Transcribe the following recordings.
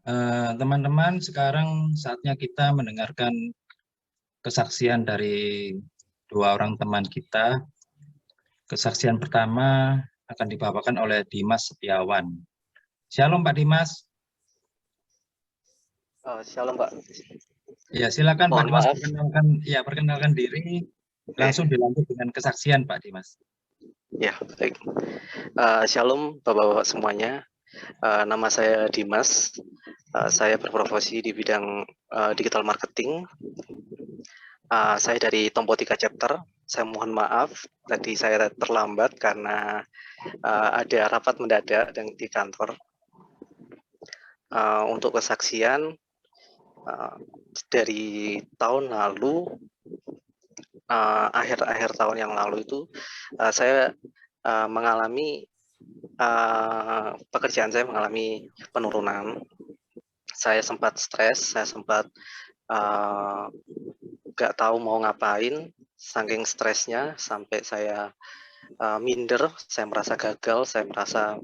Teman-teman, sekarang saatnya kita mendengarkan kesaksian dari dua orang teman kita. Kesaksian pertama akan dibawakan oleh Dimas Setiawan. Shalom Pak Dimas. Shalom Pak. Ya, silakan Pak Mohon Dimas maaf. perkenalkan diri, langsung dilanjut dengan kesaksian Pak Dimas. Ya, baik. Shalom Bapak-Bapak semuanya. Nama saya Dimas. Saya berprofesi di bidang digital marketing. Saya dari Tompo 3 Chapter. Saya mohon maaf, tadi saya terlambat karena ada rapat mendadak di kantor. Untuk kesaksian, dari tahun lalu, akhir-akhir tahun yang lalu itu, saya mengalami pekerjaan saya mengalami penurunan. Saya sempat stres, saya sempat nggak tahu mau ngapain, saking stresnya sampai saya minder, saya merasa gagal, saya merasa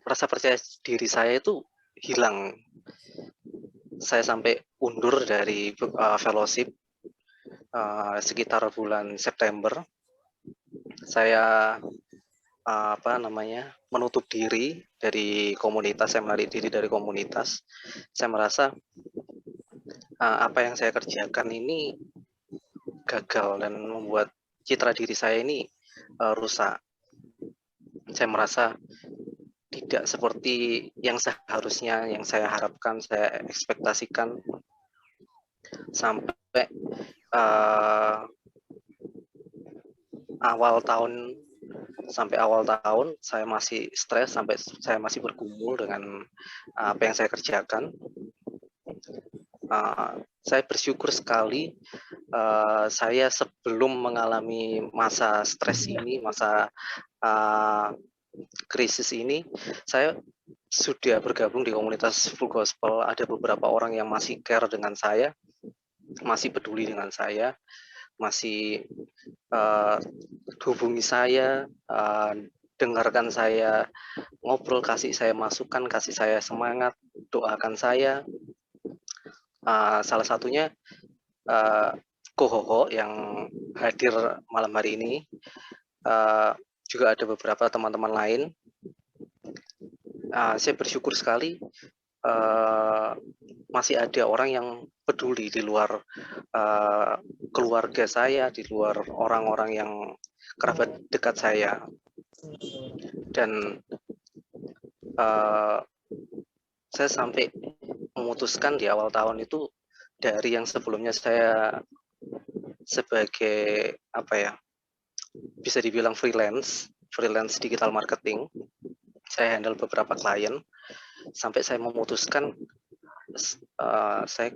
rasa percaya diri saya itu hilang. Saya sampai undur dari fellowship sekitar bulan September. Saya menutup diri dari komunitas, saya menarik diri dari komunitas. Saya merasa apa yang saya kerjakan ini gagal dan membuat citra diri saya ini rusak. Saya merasa tidak seperti yang seharusnya, yang saya harapkan, saya ekspektasikan. Sampai awal tahun saya masih stres, sampai saya masih bergumul dengan apa yang saya kerjakan. Saya bersyukur sekali saya sebelum mengalami masa stres ini, masa krisis ini, saya sudah bergabung di komunitas Full Gospel. Ada beberapa orang yang masih care dengan saya, masih peduli dengan saya, masih hubungi saya, dengarkan saya ngobrol, kasih saya masukan, kasih saya semangat, doakan saya. Salah satunya Kohoho yang hadir malam hari ini, juga ada beberapa teman-teman lain. Saya bersyukur sekali masih ada orang yang peduli di luar keluarga saya, di luar orang-orang yang kerabat dekat saya. Dan saya sampai memutuskan di awal tahun itu, dari yang sebelumnya saya sebagai bisa dibilang freelance digital marketing, saya handle beberapa klien, sampai saya memutuskan saya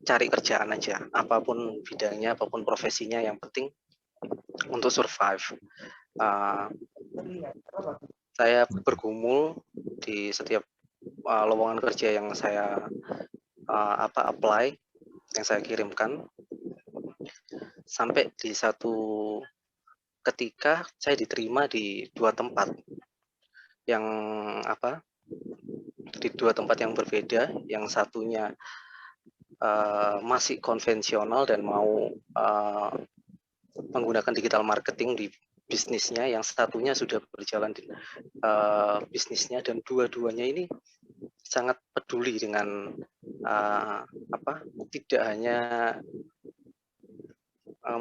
cari kerjaan aja, apapun bidangnya, apapun profesinya, yang penting untuk survive. Saya bergumul di setiap lowongan kerja yang saya apply, yang saya kirimkan, sampai di satu ketika saya diterima di dua tempat yang berbeda. Yang satunya masih konvensional dan mau menggunakan digital marketing di bisnisnya, yang satunya sudah berjalan di bisnisnya, dan dua-duanya ini sangat peduli dengan tidak hanya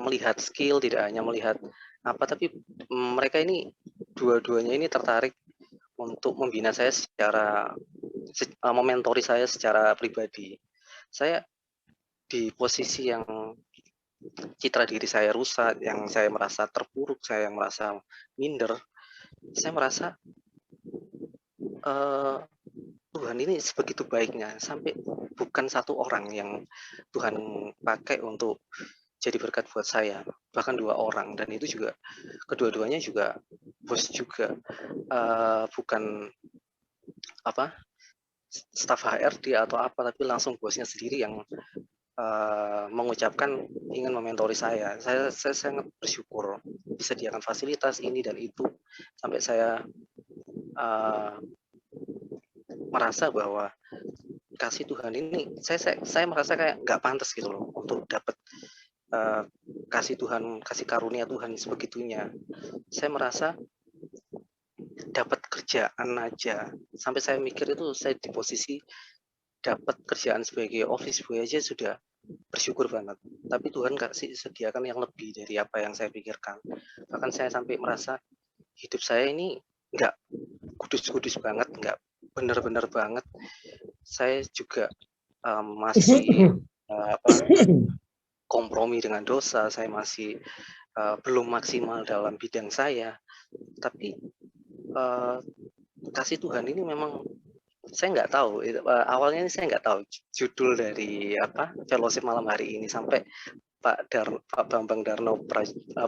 melihat skill, tidak hanya melihat tapi mereka ini dua-duanya ini tertarik untuk membina saya mementori saya secara pribadi. Saya di posisi yang citra diri saya rusak, yang saya merasa terpuruk, saya yang merasa minder, saya merasa Tuhan ini sebegitu baiknya, sampai bukan satu orang yang Tuhan pakai untuk jadi berkat buat saya, bahkan dua orang, dan itu juga kedua-duanya juga bos juga, bukan staf HRD atau tapi langsung bosnya sendiri yang mengucapkan ingin mementori saya. Saya sangat bersyukur disediakan fasilitas ini dan itu, sampai saya merasa bahwa kasih Tuhan ini saya merasa kayak nggak pantas gitu loh untuk dapat kasih Tuhan, kasih karunia Tuhan sebegitunya. Saya merasa dapat kerjaan aja, sampai saya mikir itu saya di posisi dapat kerjaan sebagai office boy aja sudah bersyukur banget. Tapi Tuhan kasih sediakan yang lebih dari apa yang saya pikirkan. Bahkan saya sampai merasa hidup saya ini nggak kudus-kudus banget, nggak benar-benar banget. Saya juga masih kompromi dengan dosa, saya masih belum maksimal dalam bidang saya. Tapi kasih Tuhan ini memang saya nggak tahu. Awalnya ini saya nggak tahu judul dari fellowship malam hari ini, sampai Pak Bambang Darno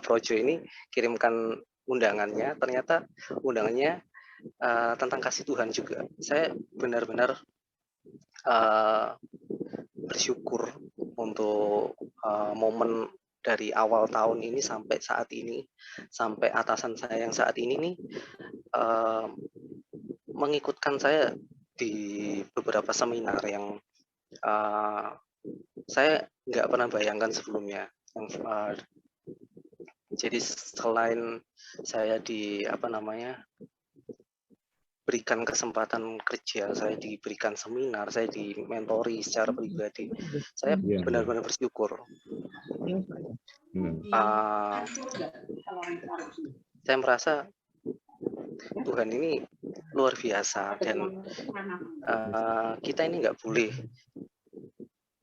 Projo ini kirimkan undangannya. Ternyata undangannya tentang kasih Tuhan juga. Saya benar-benar bersyukur untuk momen dari awal tahun ini sampai saat ini, sampai atasan saya yang saat ini nih mengikutkan saya di beberapa seminar yang saya nggak pernah bayangkan sebelumnya. Jadi selain saya berikan kesempatan kerja, saya diberikan seminar, saya dimentori secara pribadi, saya benar-benar bersyukur. Saya merasa Tuhan ini luar biasa, dan kita ini nggak boleh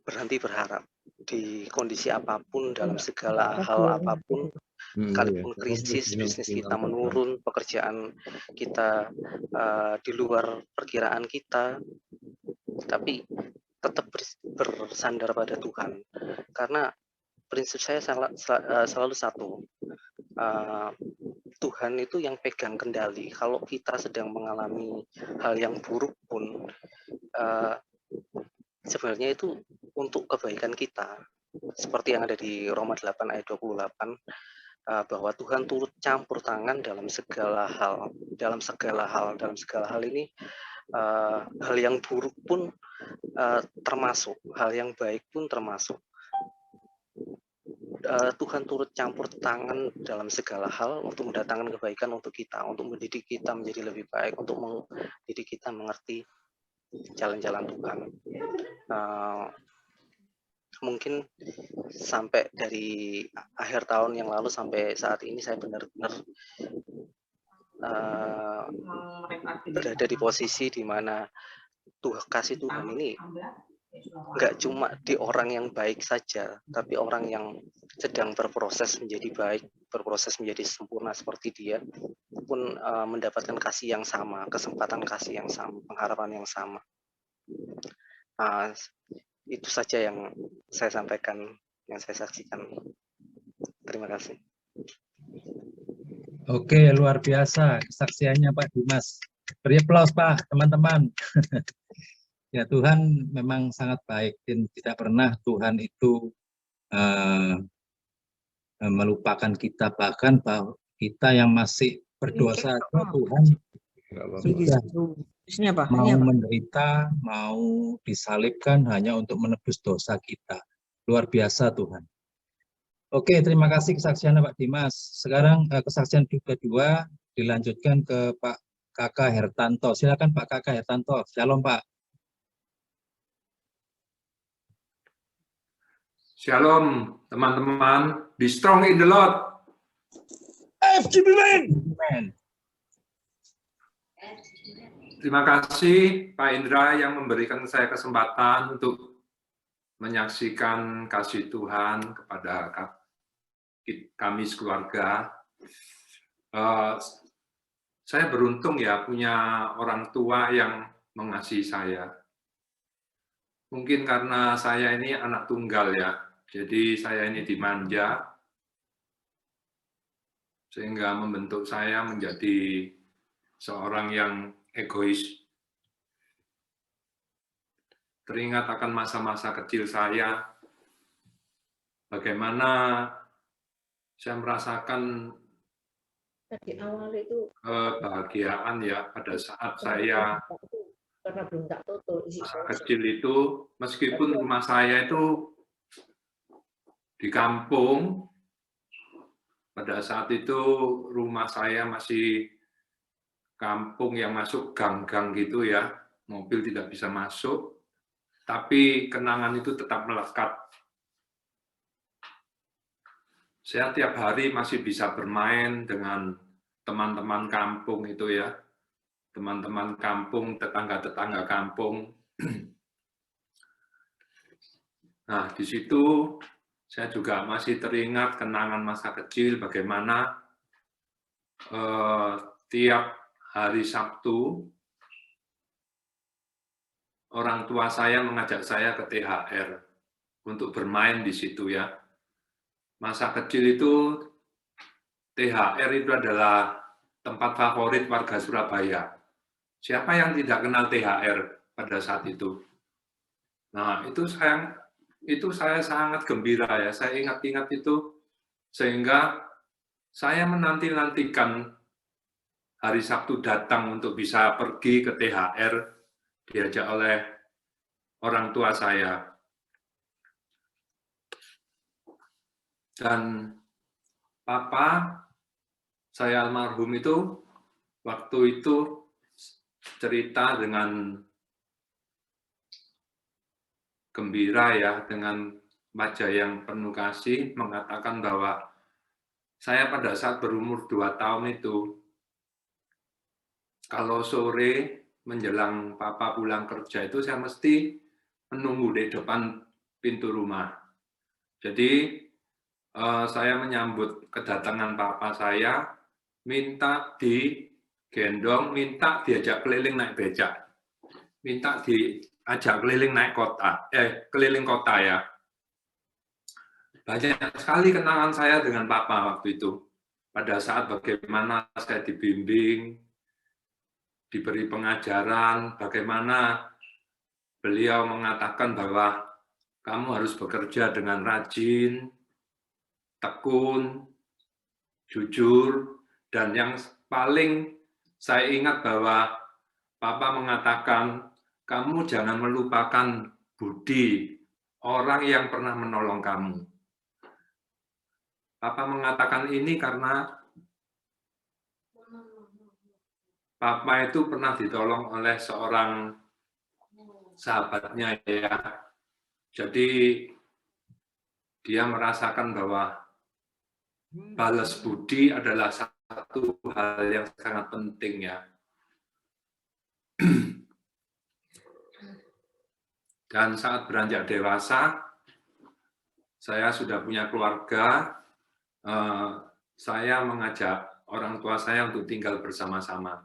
berhenti berharap di kondisi apapun, dalam segala hal apapun. Sekalipun krisis, bisnis kita menurun, pekerjaan kita di luar perkiraan kita, tapi tetap bersandar pada Tuhan. Karena prinsip saya selalu satu, Tuhan itu yang pegang kendali. Kalau kita sedang mengalami hal yang buruk pun, sebenarnya itu untuk kebaikan kita. Seperti yang ada di Roma 8 ayat 28, bahwa Tuhan turut campur tangan dalam segala hal. Dalam segala hal ini, hal yang buruk pun termasuk, hal yang baik pun termasuk. Tuhan turut campur tangan dalam segala hal untuk mendatangkan kebaikan untuk kita, untuk mendidik kita menjadi lebih baik, untuk mendidik kita mengerti jalan-jalan Tuhan. Mungkin sampai dari akhir tahun yang lalu sampai saat ini saya benar-benar berada di posisi di mana kasih Tuhan ini nggak cuma di orang yang baik saja, tapi orang yang sedang berproses menjadi baik, berproses menjadi sempurna seperti dia pun mendapatkan kasih yang sama, kesempatan kasih yang sama, pengharapan yang sama. Itu saja yang saya sampaikan, yang saya saksikan. Terima kasih. Oke, luar biasa kesaksiannya Pak Dimas. Beri aplaus Pak, teman-teman. Ya, Tuhan memang sangat baik, dan tidak pernah Tuhan itu melupakan kita. Bahkan bahwa kita yang masih berdosa, Tuhan sudah mau menderita, mau disalibkan hanya untuk menebus dosa kita. Luar biasa Tuhan. Oke, terima kasih kesaksiannya Pak Dimas. Sekarang kesaksian kedua dilanjutkan ke Pak Kakak Hertanto. Silakan Pak Kakak Hertanto. Shalom Pak. Shalom teman-teman. Be strong in the Lord. Amen. Terima kasih Pak Indra yang memberikan saya kesempatan untuk menyaksikan kasih Tuhan kepada kami sekeluarga. Saya beruntung ya punya orang tua yang mengasihi saya. Mungkin karena saya ini anak tunggal ya, jadi saya ini dimanja, sehingga membentuk saya menjadi seorang yang egois. Teringat akan masa-masa kecil saya, bagaimana saya merasakan Di awal itu kebahagiaan ya pada saat saya karena belum tak tutup masa kecil itu, meskipun rumah saya itu di kampung, pada saat itu rumah saya masih kampung yang masuk gang-gang gitu ya, mobil tidak bisa masuk, tapi kenangan itu tetap melekat. Saya tiap hari masih bisa bermain dengan teman-teman kampung itu ya, teman-teman kampung, tetangga-tetangga kampung. Nah, di situ saya juga masih teringat kenangan masa kecil, bagaimana tiap hari Sabtu, orang tua saya mengajak saya ke THR untuk bermain di situ ya. Masa kecil itu, THR itu adalah tempat favorit warga Surabaya. Siapa yang tidak kenal THR pada saat itu? Nah, itu saya sangat gembira ya. Saya ingat-ingat itu sehingga saya menanti-nantikan hari Sabtu datang untuk bisa pergi ke THR diajak oleh orang tua saya. Dan papa saya almarhum itu waktu itu cerita dengan gembira ya, dengan wajah yang penuh kasih, mengatakan bahwa saya pada saat berumur 2 tahun itu, kalau sore menjelang papa pulang kerja itu saya mesti menunggu di depan pintu rumah. Jadi saya menyambut kedatangan papa saya, minta digendong, minta diajak keliling naik becak, minta diajak keliling naik kota, keliling kota ya. Banyak sekali kenangan saya dengan papa waktu itu. Pada saat bagaimana saya dibimbing, diberi pengajaran, bagaimana beliau mengatakan bahwa kamu harus bekerja dengan rajin, tekun, jujur, dan yang paling saya ingat bahwa papa mengatakan, kamu jangan melupakan budi orang yang pernah menolong kamu. Papa mengatakan ini karena papa itu pernah ditolong oleh seorang sahabatnya ya. Jadi dia merasakan bahwa balas budi adalah satu hal yang sangat penting ya. Dan saat beranjak dewasa, saya sudah punya keluarga, saya mengajak orang tua saya untuk tinggal bersama-sama.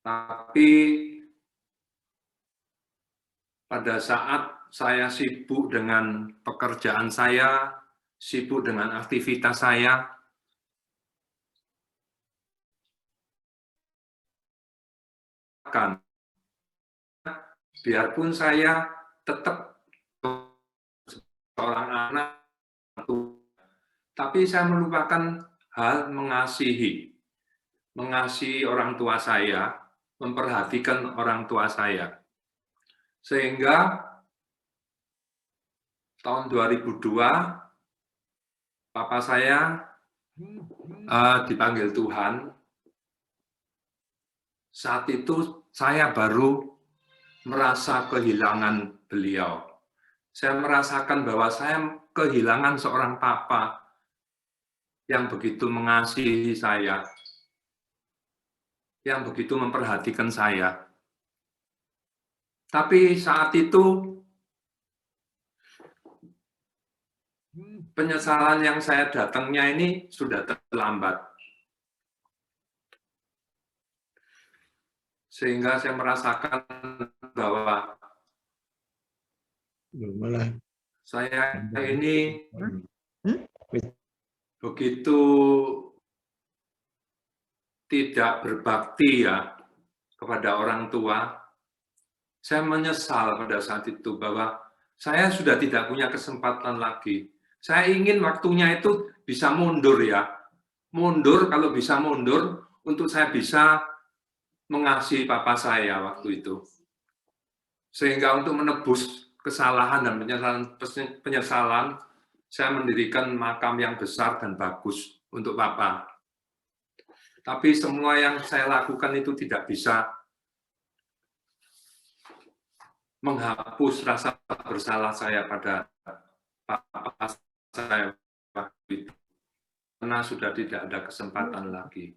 Tapi pada saat saya sibuk dengan pekerjaan saya, sibuk dengan aktivitas saya, biarpun saya tetap seorang anak, tapi saya melupakan hal mengasihi orang tua saya, memperhatikan orang tua saya. Sehingga tahun 2002, papa saya dipanggil Tuhan. Saat itu saya baru merasa kehilangan beliau. Saya merasakan bahwa saya kehilangan seorang papa yang begitu mengasihi saya, yang begitu memperhatikan saya. Tapi saat itu, penyesalan yang saya datangnya ini sudah terlambat. Sehingga saya merasakan bahwa saya ini begitu tidak berbakti ya kepada orang tua. Saya menyesal pada saat itu bahwa saya sudah tidak punya kesempatan lagi. Saya ingin waktunya itu bisa mundur ya. mundur, kalau bisa mundur, untuk saya bisa mengasihi papa saya waktu itu. Sehingga untuk menebus kesalahan dan penyesalan, saya mendirikan makam yang besar dan bagus untuk papa. Tapi semua yang saya lakukan itu tidak bisa menghapus rasa bersalah saya pada papa saya waktu itu. Karena sudah tidak ada kesempatan lagi.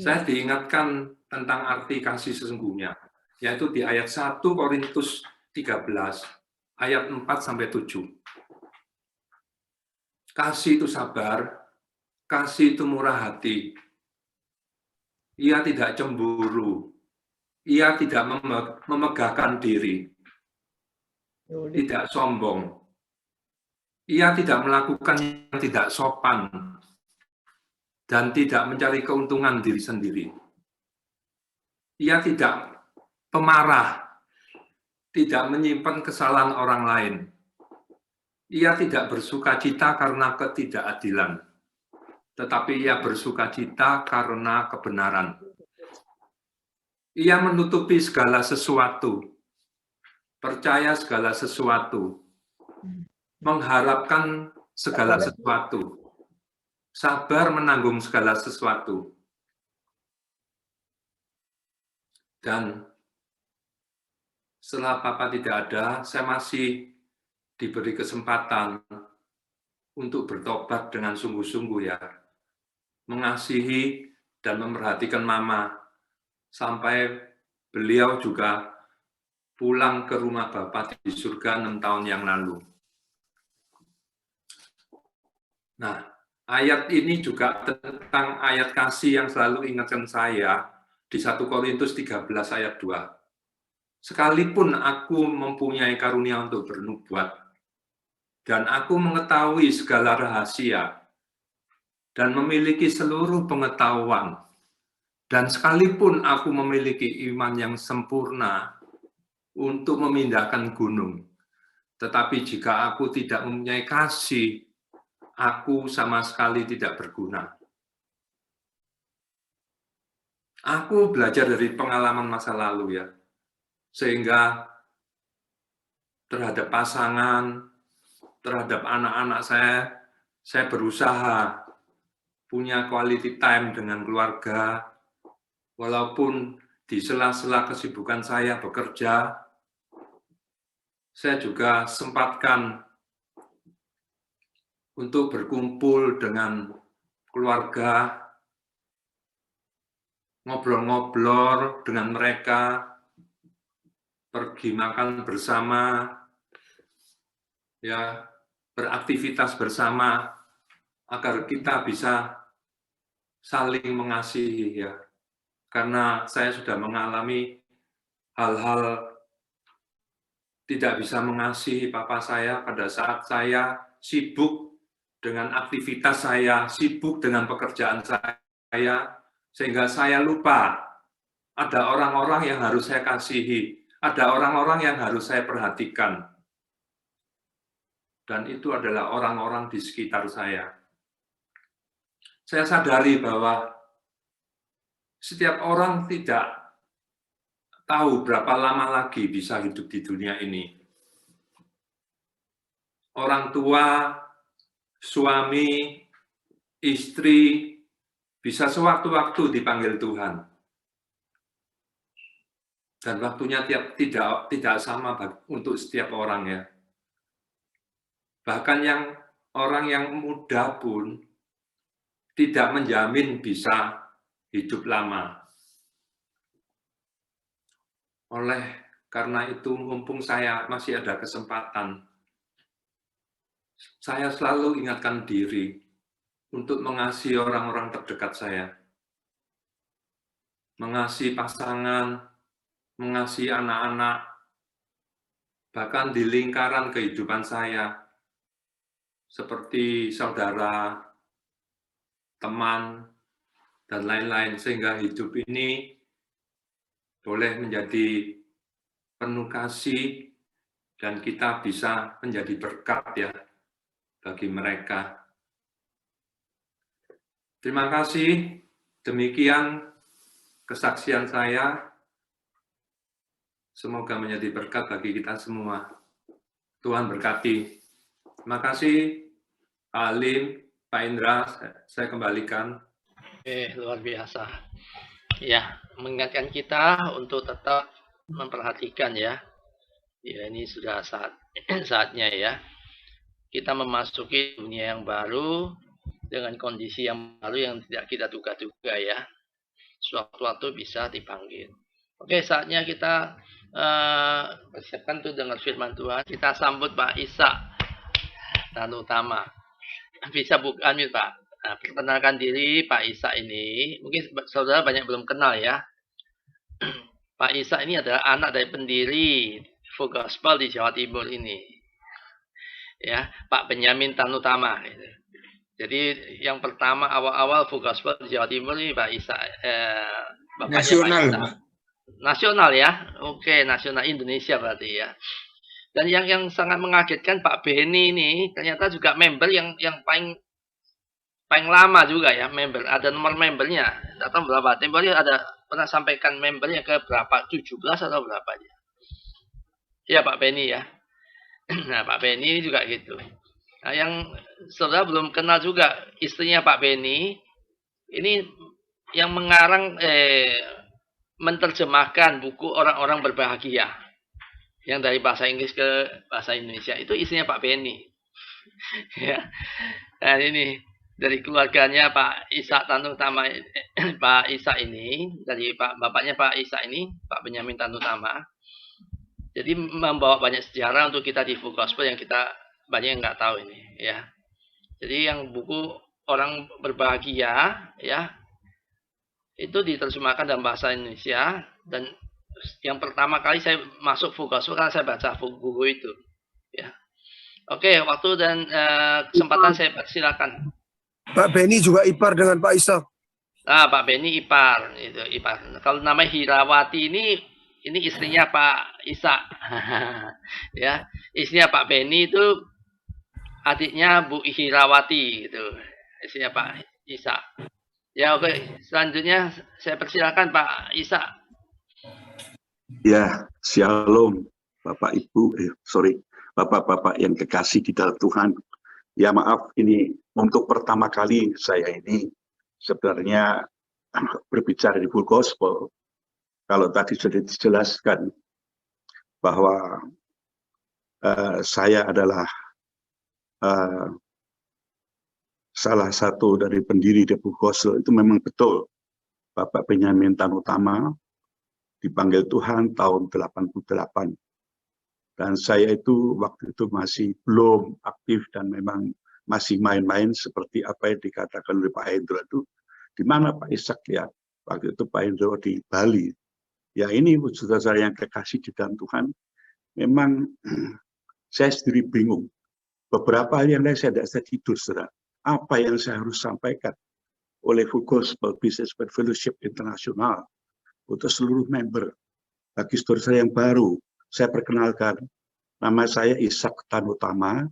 Saya diingatkan tentang arti kasih sesungguhnya, yaitu di ayat 1 Korintus 13, ayat 4-7. Kasih itu sabar, kasih itu murah hati. Ia tidak cemburu, ia tidak memegahkan diri, tidak sombong. Ia tidak melakukan yang tidak sopan, dan tidak mencari keuntungan diri sendiri. Ia tidak pemarah, tidak menyimpan kesalahan orang lain. Ia tidak bersukacita karena ketidakadilan, tetapi ia bersukacita karena kebenaran. Ia menutupi segala sesuatu, percaya segala sesuatu, mengharapkan segala sesuatu, sabar menanggung segala sesuatu. Dan setelah papa tidak ada, saya masih diberi kesempatan untuk bertobat dengan sungguh-sungguh ya. Mengasihi dan memperhatikan mama, sampai beliau juga pulang ke rumah Bapak di surga 6 tahun yang lalu. Nah, ayat ini juga tentang ayat kasih yang selalu ingatkan saya di 1 Korintus 13 ayat 2. Sekalipun aku mempunyai karunia untuk bernubuat, dan aku mengetahui segala rahasia, dan memiliki seluruh pengetahuan, dan sekalipun aku memiliki iman yang sempurna untuk memindahkan gunung, tetapi jika aku tidak mempunyai kasih, aku sama sekali tidak berguna. Aku belajar dari pengalaman masa lalu ya, sehingga terhadap pasangan, terhadap anak-anak saya berusaha punya quality time dengan keluarga, walaupun di sela-sela kesibukan saya bekerja, saya juga sempatkan untuk berkumpul dengan keluarga, ngobrol-ngobrol dengan mereka, pergi makan bersama, ya, beraktivitas bersama, agar kita bisa saling mengasihi ya. Karena saya sudah mengalami hal-hal tidak bisa mengasihi papa saya pada saat saya sibuk dengan aktivitas saya, sibuk dengan pekerjaan saya, sehingga saya lupa ada orang-orang yang harus saya kasihi, ada orang-orang yang harus saya perhatikan. Dan itu adalah orang-orang di sekitar saya. Saya sadari bahwa setiap orang tidak tahu berapa lama lagi bisa hidup di dunia ini. Orang tua, suami, istri, bisa sewaktu-waktu dipanggil Tuhan. Dan waktunya tidak sama untuk setiap orang ya. Bahkan orang yang muda pun tidak menjamin bisa hidup lama. Oleh karena itu, mumpung saya masih ada kesempatan, saya selalu ingatkan diri untuk mengasihi orang-orang terdekat saya. Mengasihi pasangan, mengasihi anak-anak, bahkan di lingkaran kehidupan saya, seperti saudara, teman, dan lain-lain, sehingga hidup ini boleh menjadi penuh kasih, dan kita bisa menjadi berkat ya bagi mereka. Terima kasih. Demikian kesaksian saya. Semoga menjadi berkat bagi kita semua. Tuhan berkati. Terima kasih, Pak Alim, Pak Indra. Saya kembalikan. Luar biasa. Ya, mengingatkan kita untuk tetap memperhatikan ya. Ya, ini sudah saatnya ya. Kita memasuki dunia yang baru dengan kondisi yang baru yang tidak kita duga-duga ya. Suatu-waktu bisa dipanggil. Oke, saatnya kita persiapkan tuh dengar firman Tuhan. Kita sambut Pak Isa dan utama. Bisa buka unmute Pak. Nah, perkenalkan diri Pak Isa ini. Mungkin saudara banyak belum kenal ya. Pak Isa ini adalah anak dari pendiri Full Gospel di Jawa Timur ini. Ya, Pak Benyamin Tanutama. Gitu. Jadi yang pertama awal-awal Full Gospel di Jawa Timur ini Pak Isa. Nasional, Pak Isa. Pak. Nasional ya. Oke, nasional Indonesia berarti ya. Dan yang sangat mengagetkan Pak Beni ini ternyata juga member yang paling lama juga ya member. Ada nomor membernya. Tidak tahu berapa. Tempohari ada pernah sampaikan membernya ke berapa? 17 atau berapa ya? Ya Pak Beni ya. Nah Pak Beni juga gitu. Nah yang saudara belum kenal juga istrinya Pak Beni. Ini yang mengarang menerjemahkan buku Orang-orang Berbahagia. Yang dari bahasa Inggris ke bahasa Indonesia. Itu istrinya Pak Beni. Ya. Dan ini dari keluarganya Pak Isa Tanutama, Pak Isa ini, dari bapaknya Pak Isa ini, Pak Benyamin Tanutama. Jadi membawa banyak sejarah untuk kita di Full Gospel yang kita banyak yang nggak tahu ini, ya. Jadi yang buku Orang Berbahagia, ya, itu diterjemahkan dalam bahasa Indonesia dan yang pertama kali saya masuk Full Gospel karena saya baca buku itu, ya. Oke, waktu dan kesempatan saya persilakan. Pak Beni juga ipar dengan Pak Isa. Nah, Pak Beni ipar, itu ipar. Kalau namanya Hirawati ini istrinya Pak Isa. Ya, istrinya Pak Beni itu adiknya Bu Hirawati gitu. Istrinya Pak Isa. Ya, oke. Selanjutnya saya persilakan Pak Isa. Ya, shalom Bapak Ibu, Bapak-bapak yang kekasih di dalam Tuhan. Ya maaf, ini untuk pertama kali saya ini sebenarnya berbicara di Full Gospel. Kalau tadi sudah dijelaskan bahwa saya adalah salah satu dari pendiri di Full Gospel, itu memang betul. Bapak Benyamin Tanutama dipanggil Tuhan tahun 88. Dan saya itu waktu itu masih belum aktif dan memang masih main-main seperti apa yang dikatakan oleh Pak Hendro itu. Di mana Pak Ishak ya? Waktu itu Pak Hendro di Bali. Ya ini saudara-saudara yang kekasih di dalam Tuhan, memang saya sendiri bingung. Beberapa hal yang lain saya tidak bisa tidur, saudara. Apa yang saya harus sampaikan oleh Full Gospel Business Fellowship Internasional untuk seluruh member. Bagi saudara saya yang baru, saya perkenalkan, nama saya Ishak Tanutama,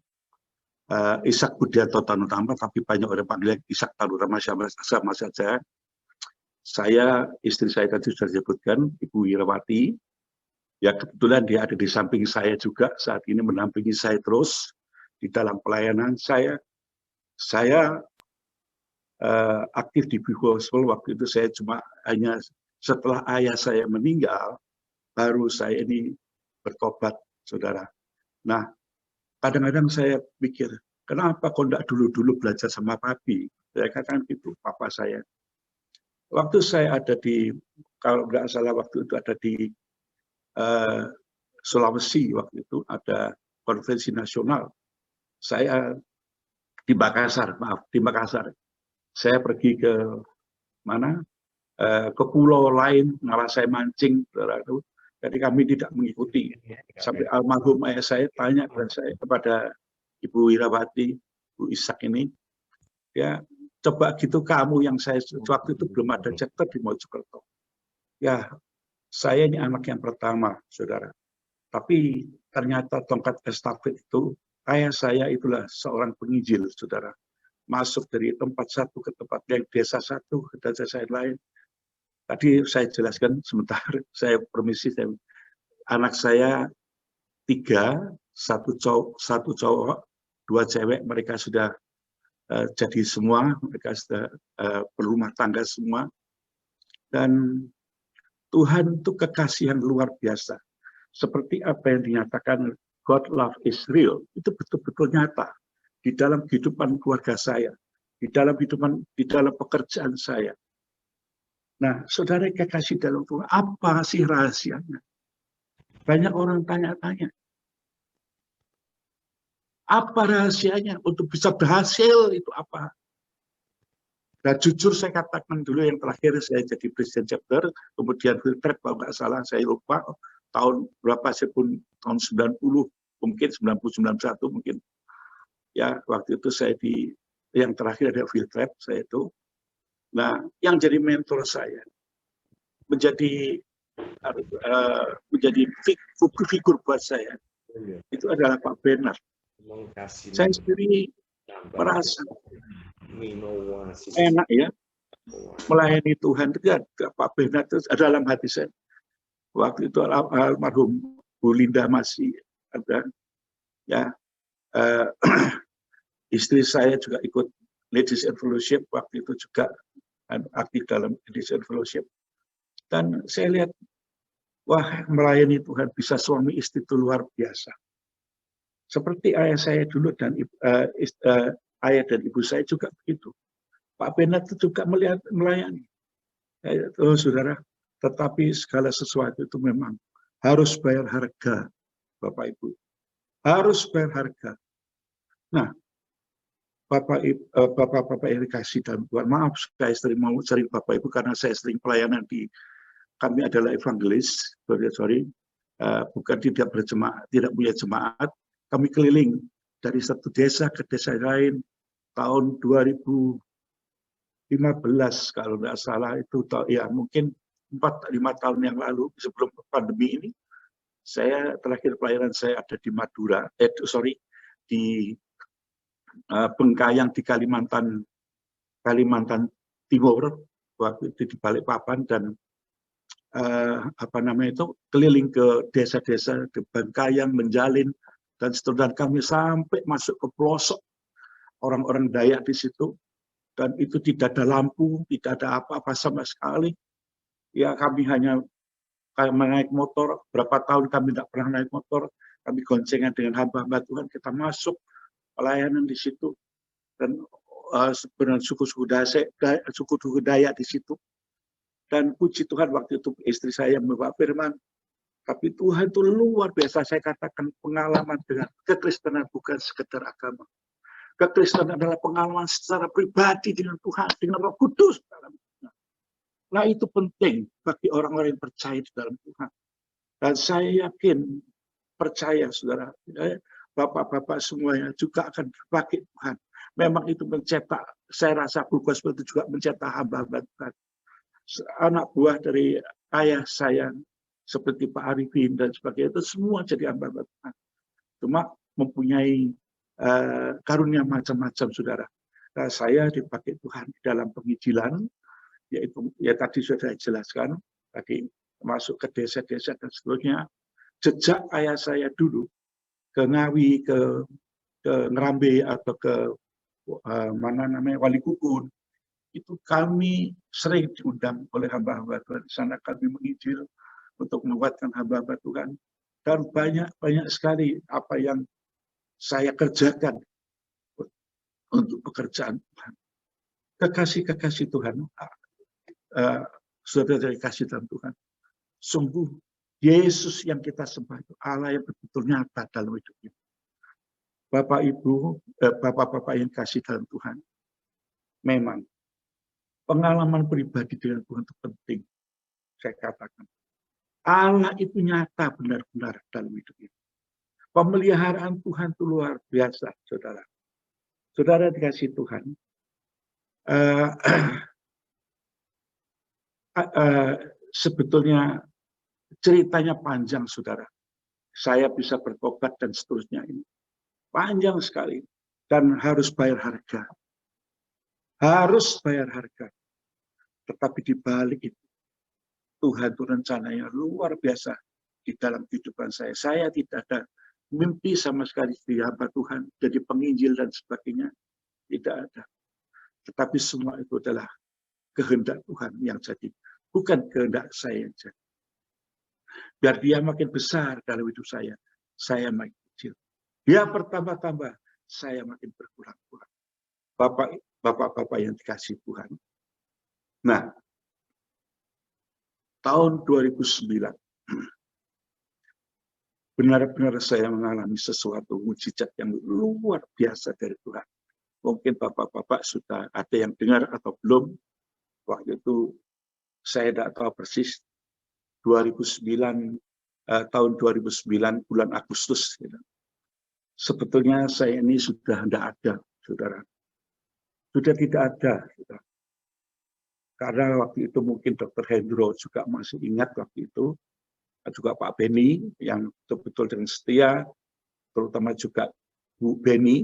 Ishak Budianto Tanutama, tapi banyak orang panggil Ishak Tanutama sama saja. Saya, istri saya tadi sudah disebutkan, Ibu Wirawati, ya kebetulan dia ada di samping saya juga, saat ini mendampingi saya terus di dalam pelayanan saya. Saya aktif di Full Gospel, waktu itu saya cuma hanya setelah ayah saya meninggal, baru saya ini bertobat, saudara. Nah, kadang-kadang saya pikir, kenapa kok enggak dulu-dulu belajar sama papi? Saya katakan gitu, papa saya. Waktu saya ada di, kalau nggak salah waktu itu ada di Sulawesi, waktu itu ada konferensi nasional. Saya di Makassar, maaf, di Makassar. Saya pergi ke mana? Ke pulau lain, malah saya mancing, saudara itu. Jadi kami tidak mengikuti. Sampai almarhum ayah saya tanya kepada Ibu Wirawati, Bu Ishak ini, ya coba gitu kamu yang saya waktu itu belum ada chapter di Mojokerto. Ya saya ini anak yang pertama, saudara. Tapi ternyata tongkat estafet itu, ayah saya itulah seorang penginjil, saudara. masuk dari tempat satu ke tempat yang desa satu ke desa lain. Tadi saya jelaskan sebentar, saya permisi, anak saya 3, 1 cowok, 2 cewek, mereka sudah jadi semua, mereka sudah berumah tangga semua. Dan Tuhan itu kekasih yang luar biasa. Seperti apa yang dinyatakan God love is real, itu betul-betul nyata di dalam kehidupan keluarga saya, di dalam pekerjaan saya. Nah, saudara kekasih dalam Tuhan, apa sih rahasianya? Banyak orang tanya-tanya. Apa rahasianya untuk bisa berhasil itu apa? Nah, jujur saya katakan dulu yang terakhir saya jadi presiden chapter, kemudian filter kalau nggak salah saya lupa tahun berapa saya pun tahun 90 mungkin 90 91 mungkin ya waktu itu saya yang terakhir ada filter saya itu. Nah, yang jadi mentor saya menjadi figur buat saya itu adalah Pak Bernard. Saya sendiri merasa enak ya melayani Tuhan itu Pak Bernard itu dalam hati saya. Waktu itu almarhum Bu Linda masih ada ya, istri saya juga ikut Ladies and Fellowship waktu itu juga aktif dalam Ladies and Fellowship. Dan saya lihat, wah melayani Tuhan bisa suami istri itu luar biasa. Seperti ayah saya dulu dan ayah dan ibu saya juga begitu. Pak Bernard itu juga melayani. Oh, saudara, tetapi segala sesuatu itu memang harus bayar harga, Bapak Ibu. Harus bayar harga. Nah, Bapak-bapak yang dikasih dalam Tuhan, maaf saya sering Bapak Ibu karena saya sering pelayanan kami adalah evangelis, bukan tidak berjemaat, tidak punya jemaat. Kami keliling dari satu desa ke desa lain tahun 2015 kalau tidak salah itu ya mungkin 4-5 tahun yang lalu sebelum pandemi ini. Saya terakhir pelayanan saya ada di Madura, di Bengkayang di Kalimantan Timur, waktu itu di Balikpapan dan keliling ke desa-desa di Bengkayang, Menjalin dan seterusnya. Kami sampai masuk ke pelosok orang-orang Dayak di situ dan itu tidak ada lampu, tidak ada apa-apa sama sekali. Ya kami hanya naik motor, berapa tahun kami tidak pernah naik motor, kami goncengan dengan hamba-hamba Tuhan, kita masuk pelayanan di situ dan sebenarnya suku-suku Dayak di situ. Dan puji Tuhan waktu itu istri saya membawa firman, tapi Tuhan itu luar biasa. Saya katakan pengalaman dengan kekristenan bukan sekedar agama. Kekristenan adalah pengalaman secara pribadi dengan Tuhan, dengan Roh Kudus. Nah itu penting bagi orang-orang yang percaya di dalam Tuhan. Dan saya yakin, percaya saudara, bapak-bapak semuanya juga akan dipakai Tuhan. Memang itu mencetak, saya rasa Blue Gospel itu juga mencetak hamba-hamba Tuhan. Anak buah dari ayah saya, seperti Pak Arifin dan sebagainya, itu semua jadi hamba-hamba Tuhan. Cuma mempunyai karunia macam-macam, saudara. Nah, saya dipakai Tuhan di dalam penginjilan, yaitu ya tadi sudah saya jelaskan, tadi masuk ke desa-desa dan seterusnya. Jejak ayah saya dulu ke Ngawi, ke Ngerambe atau ke Wali Kukun, itu kami sering diundang oleh hamba-hamba Tuhan. Di sana kami menginjil untuk menguatkan hamba-hamba Tuhan. Dan banyak sekali apa yang saya kerjakan untuk pekerjaan Tuhan. Kekasih-kekasih Tuhan, saudara kasih dalam Tuhan. Sungguh, Yesus yang kita sembah itu Allah yang betul-betul nyata dalam hidup kita. Bapak Ibu, Bapak-bapak yang kasih dalam Tuhan, memang pengalaman pribadi dengan Tuhan itu penting. Saya katakan, Allah itu nyata benar-benar dalam hidup kita. Pemeliharaan Tuhan itu luar biasa, saudara. Saudara dikasih Tuhan, sebetulnya ceritanya panjang, saudara. Saya bisa bertobat dan seterusnya ini. Panjang sekali. Dan harus bayar harga. harus bayar harga. Tetapi di balik itu, Tuhan itu rencananya luar biasa di dalam kehidupan saya. Saya tidak ada mimpi sama sekali di hamba Tuhan, jadi penginjil dan sebagainya. Tidak ada. Tetapi semua itu adalah kehendak Tuhan yang jadi. Bukan kehendak saya yang jadi. Biar dia makin besar dalam hidup saya makin kecil. Dia bertambah-tambah, saya makin berkurang-kurang. Bapak-bapak yang dikasih Tuhan. Nah, tahun 2009, benar-benar saya mengalami sesuatu mujizat yang luar biasa dari Tuhan. Mungkin bapak-bapak sudah ada yang dengar atau belum. Waktu itu saya tidak tahu persis. 2009, tahun 2009 bulan Agustus. Sebetulnya saya ini sudah tidak ada, saudara. Sudah tidak ada. Saudara. Karena waktu itu mungkin Dr. Hendro juga masih ingat waktu itu. Juga Pak Beni yang betul-betul dengan setia. Terutama juga Bu Beni,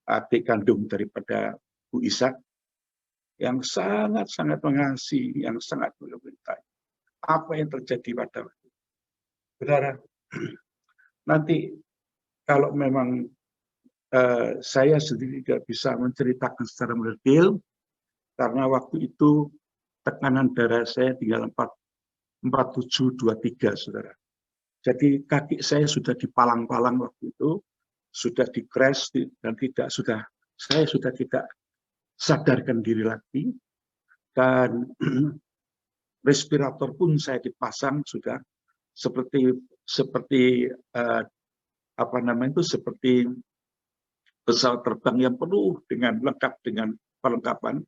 adik kandung daripada Bu Ishak. Yang sangat-sangat mengasihi, yang sangat mencintai. Apa yang terjadi pada waktu itu. Saudara, nanti kalau memang saya sendiri tidak bisa menceritakan secara mendetail, karena waktu itu tekanan darah saya tinggal 4723, saudara. Jadi kaki saya sudah dipalang-palang waktu itu, sudah di crash dan saya sudah tidak sadarkan diri lagi, dan respirator pun saya dipasang sudah seperti seperti pesawat terbang yang penuh dengan lengkap dengan perlengkapan,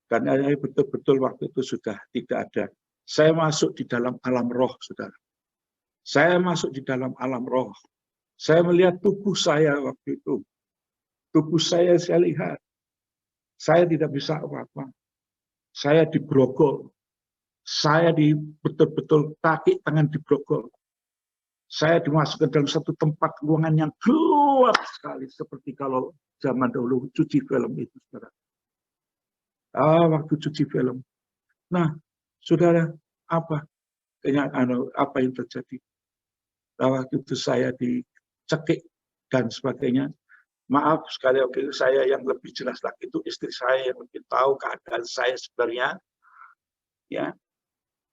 dan betul-betul waktu itu sudah tidak ada. Saya masuk di dalam alam roh, saudara. Saya masuk di dalam alam roh. Saya melihat tubuh saya waktu itu. Tubuh saya lihat. Saya tidak bisa apa-apa. Saya dibrogol. Saya betul-betul kaki tangan dibrogol. Saya dimasukkan dalam satu tempat ruangan yang gelap sekali, seperti kalau zaman dahulu cuci film itu, saudara. Waktu cuci film. Nah, saudara, apa yang terjadi? Waktu itu saya dicekik dan sebagainya. Maaf sekali, saya yang lebih jelas lagi itu istri saya yang lebih tahu keadaan saya sebenarnya, ya,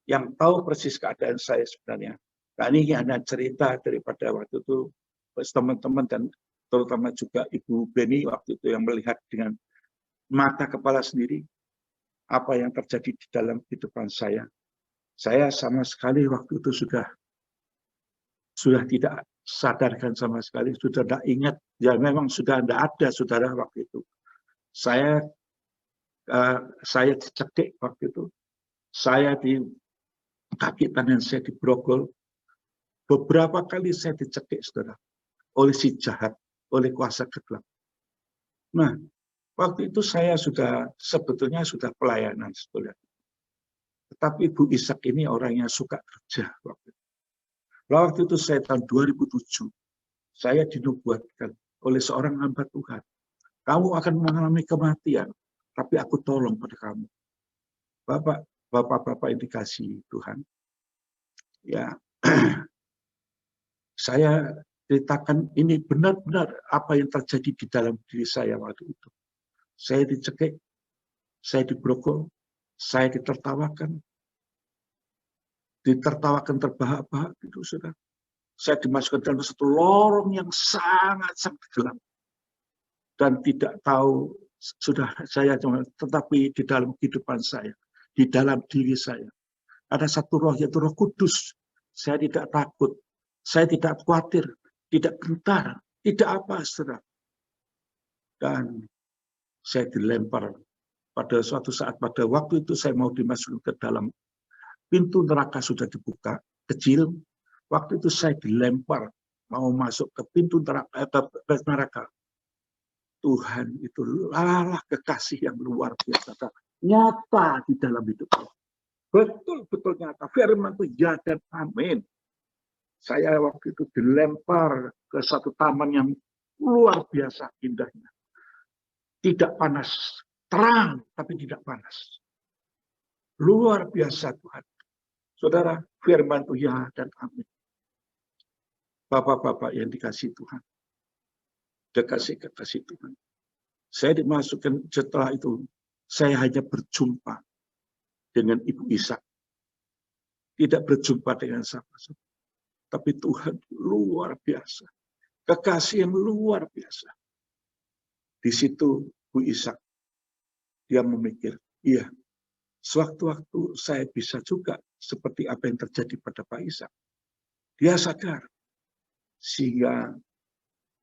yang tahu persis keadaan saya sebenarnya. Nah, ini hanya cerita daripada waktu itu teman-teman dan terutama juga Ibu Beni waktu itu yang melihat dengan mata kepala sendiri apa yang terjadi di dalam kehidupan saya. Saya sama sekali waktu itu sudah tidak sadarkan sama sekali, sudah tidak ingat. Ya memang sudah tidak ada, saudara, waktu itu. Saya dicekik waktu itu. Saya di kaki tangan saya dibrogol. Beberapa kali saya dicekik, saudara, oleh si jahat, oleh kuasa gelap. Nah, waktu itu saya sebetulnya sudah pelayanan sebetulnya. Tetapi Bu Ishak ini orang yang suka kerja waktu itu. Waktu itu saya tahun 2007, saya dinubuatkan oleh seorang hamba Tuhan. Kamu akan mengalami kematian, tapi aku tolong pada kamu. Bapak-bapak yang dikasihi Tuhan. Ya, saya ceritakan ini benar-benar apa yang terjadi di dalam diri saya waktu itu. Saya dicekik, saya dibrogol, saya ditertawakan terbahak-bahak gitu, saudara. Saya dimasukkan dalam satu lorong yang sangat-sangat gelap dan tidak tahu sudah saya, tetapi di dalam kehidupan saya, di dalam diri saya ada satu roh, yaitu Roh Kudus. Saya tidak takut, saya tidak khawatir, tidak gentar, tidak apa, saudara. Dan saya dilempar pada suatu saat, pada waktu itu saya mau dimasukkan ke dalam pintu neraka sudah dibuka, kecil. Waktu itu saya dilempar, mau masuk ke pintu neraka. Tuhan itu lalah kekasih yang luar biasa, nyata di dalam hidup saya. Betul-betul nyata. Firman itu ya dan amin. Saya waktu itu dilempar ke satu taman yang luar biasa indahnya. Tidak panas, terang tapi tidak panas. Luar biasa Tuhan. Saudara, firman Tuhan ya dan amin. Bapak-bapak yang dikasih Tuhan. Kekasih Tuhan. Saya dimasukkan setelah itu, saya hanya berjumpa dengan Ibu Ishak. Tidak berjumpa dengan siapa-siapa. Tapi Tuhan luar biasa. Kekasih yang luar biasa. Di situ Bu Ishak, dia memikir, iya, sewaktu-waktu saya bisa juga seperti apa yang terjadi pada Pak Ishak. Dia sadar, sehingga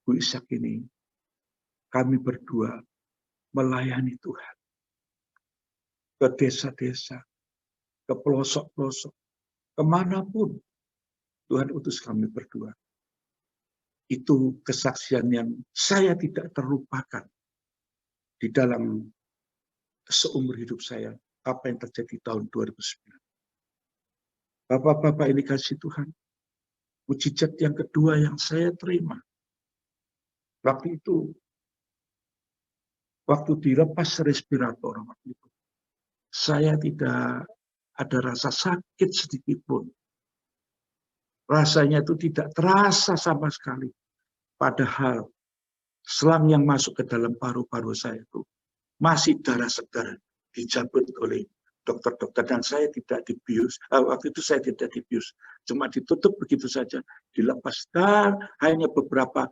Bu Ishak ini, kami berdua melayani Tuhan. Ke desa-desa, ke pelosok-pelosok, kemanapun Tuhan utus kami berdua. Itu kesaksian yang saya tidak terlupakan di dalam seumur hidup saya, apa yang terjadi tahun 2009. Bapak-bapak ini kasih Tuhan, mujizat yang kedua yang saya terima. Waktu itu, waktu dilepas respirator, waktu itu, saya tidak ada rasa sakit sedikit pun. Rasanya itu tidak terasa sama sekali. Padahal selang yang masuk ke dalam paru-paru saya itu masih darah segar dicabut oleh dokter-dokter dan saya tidak dibius. Waktu itu saya tidak dibius, cuma ditutup begitu saja, dilepas dan hanya beberapa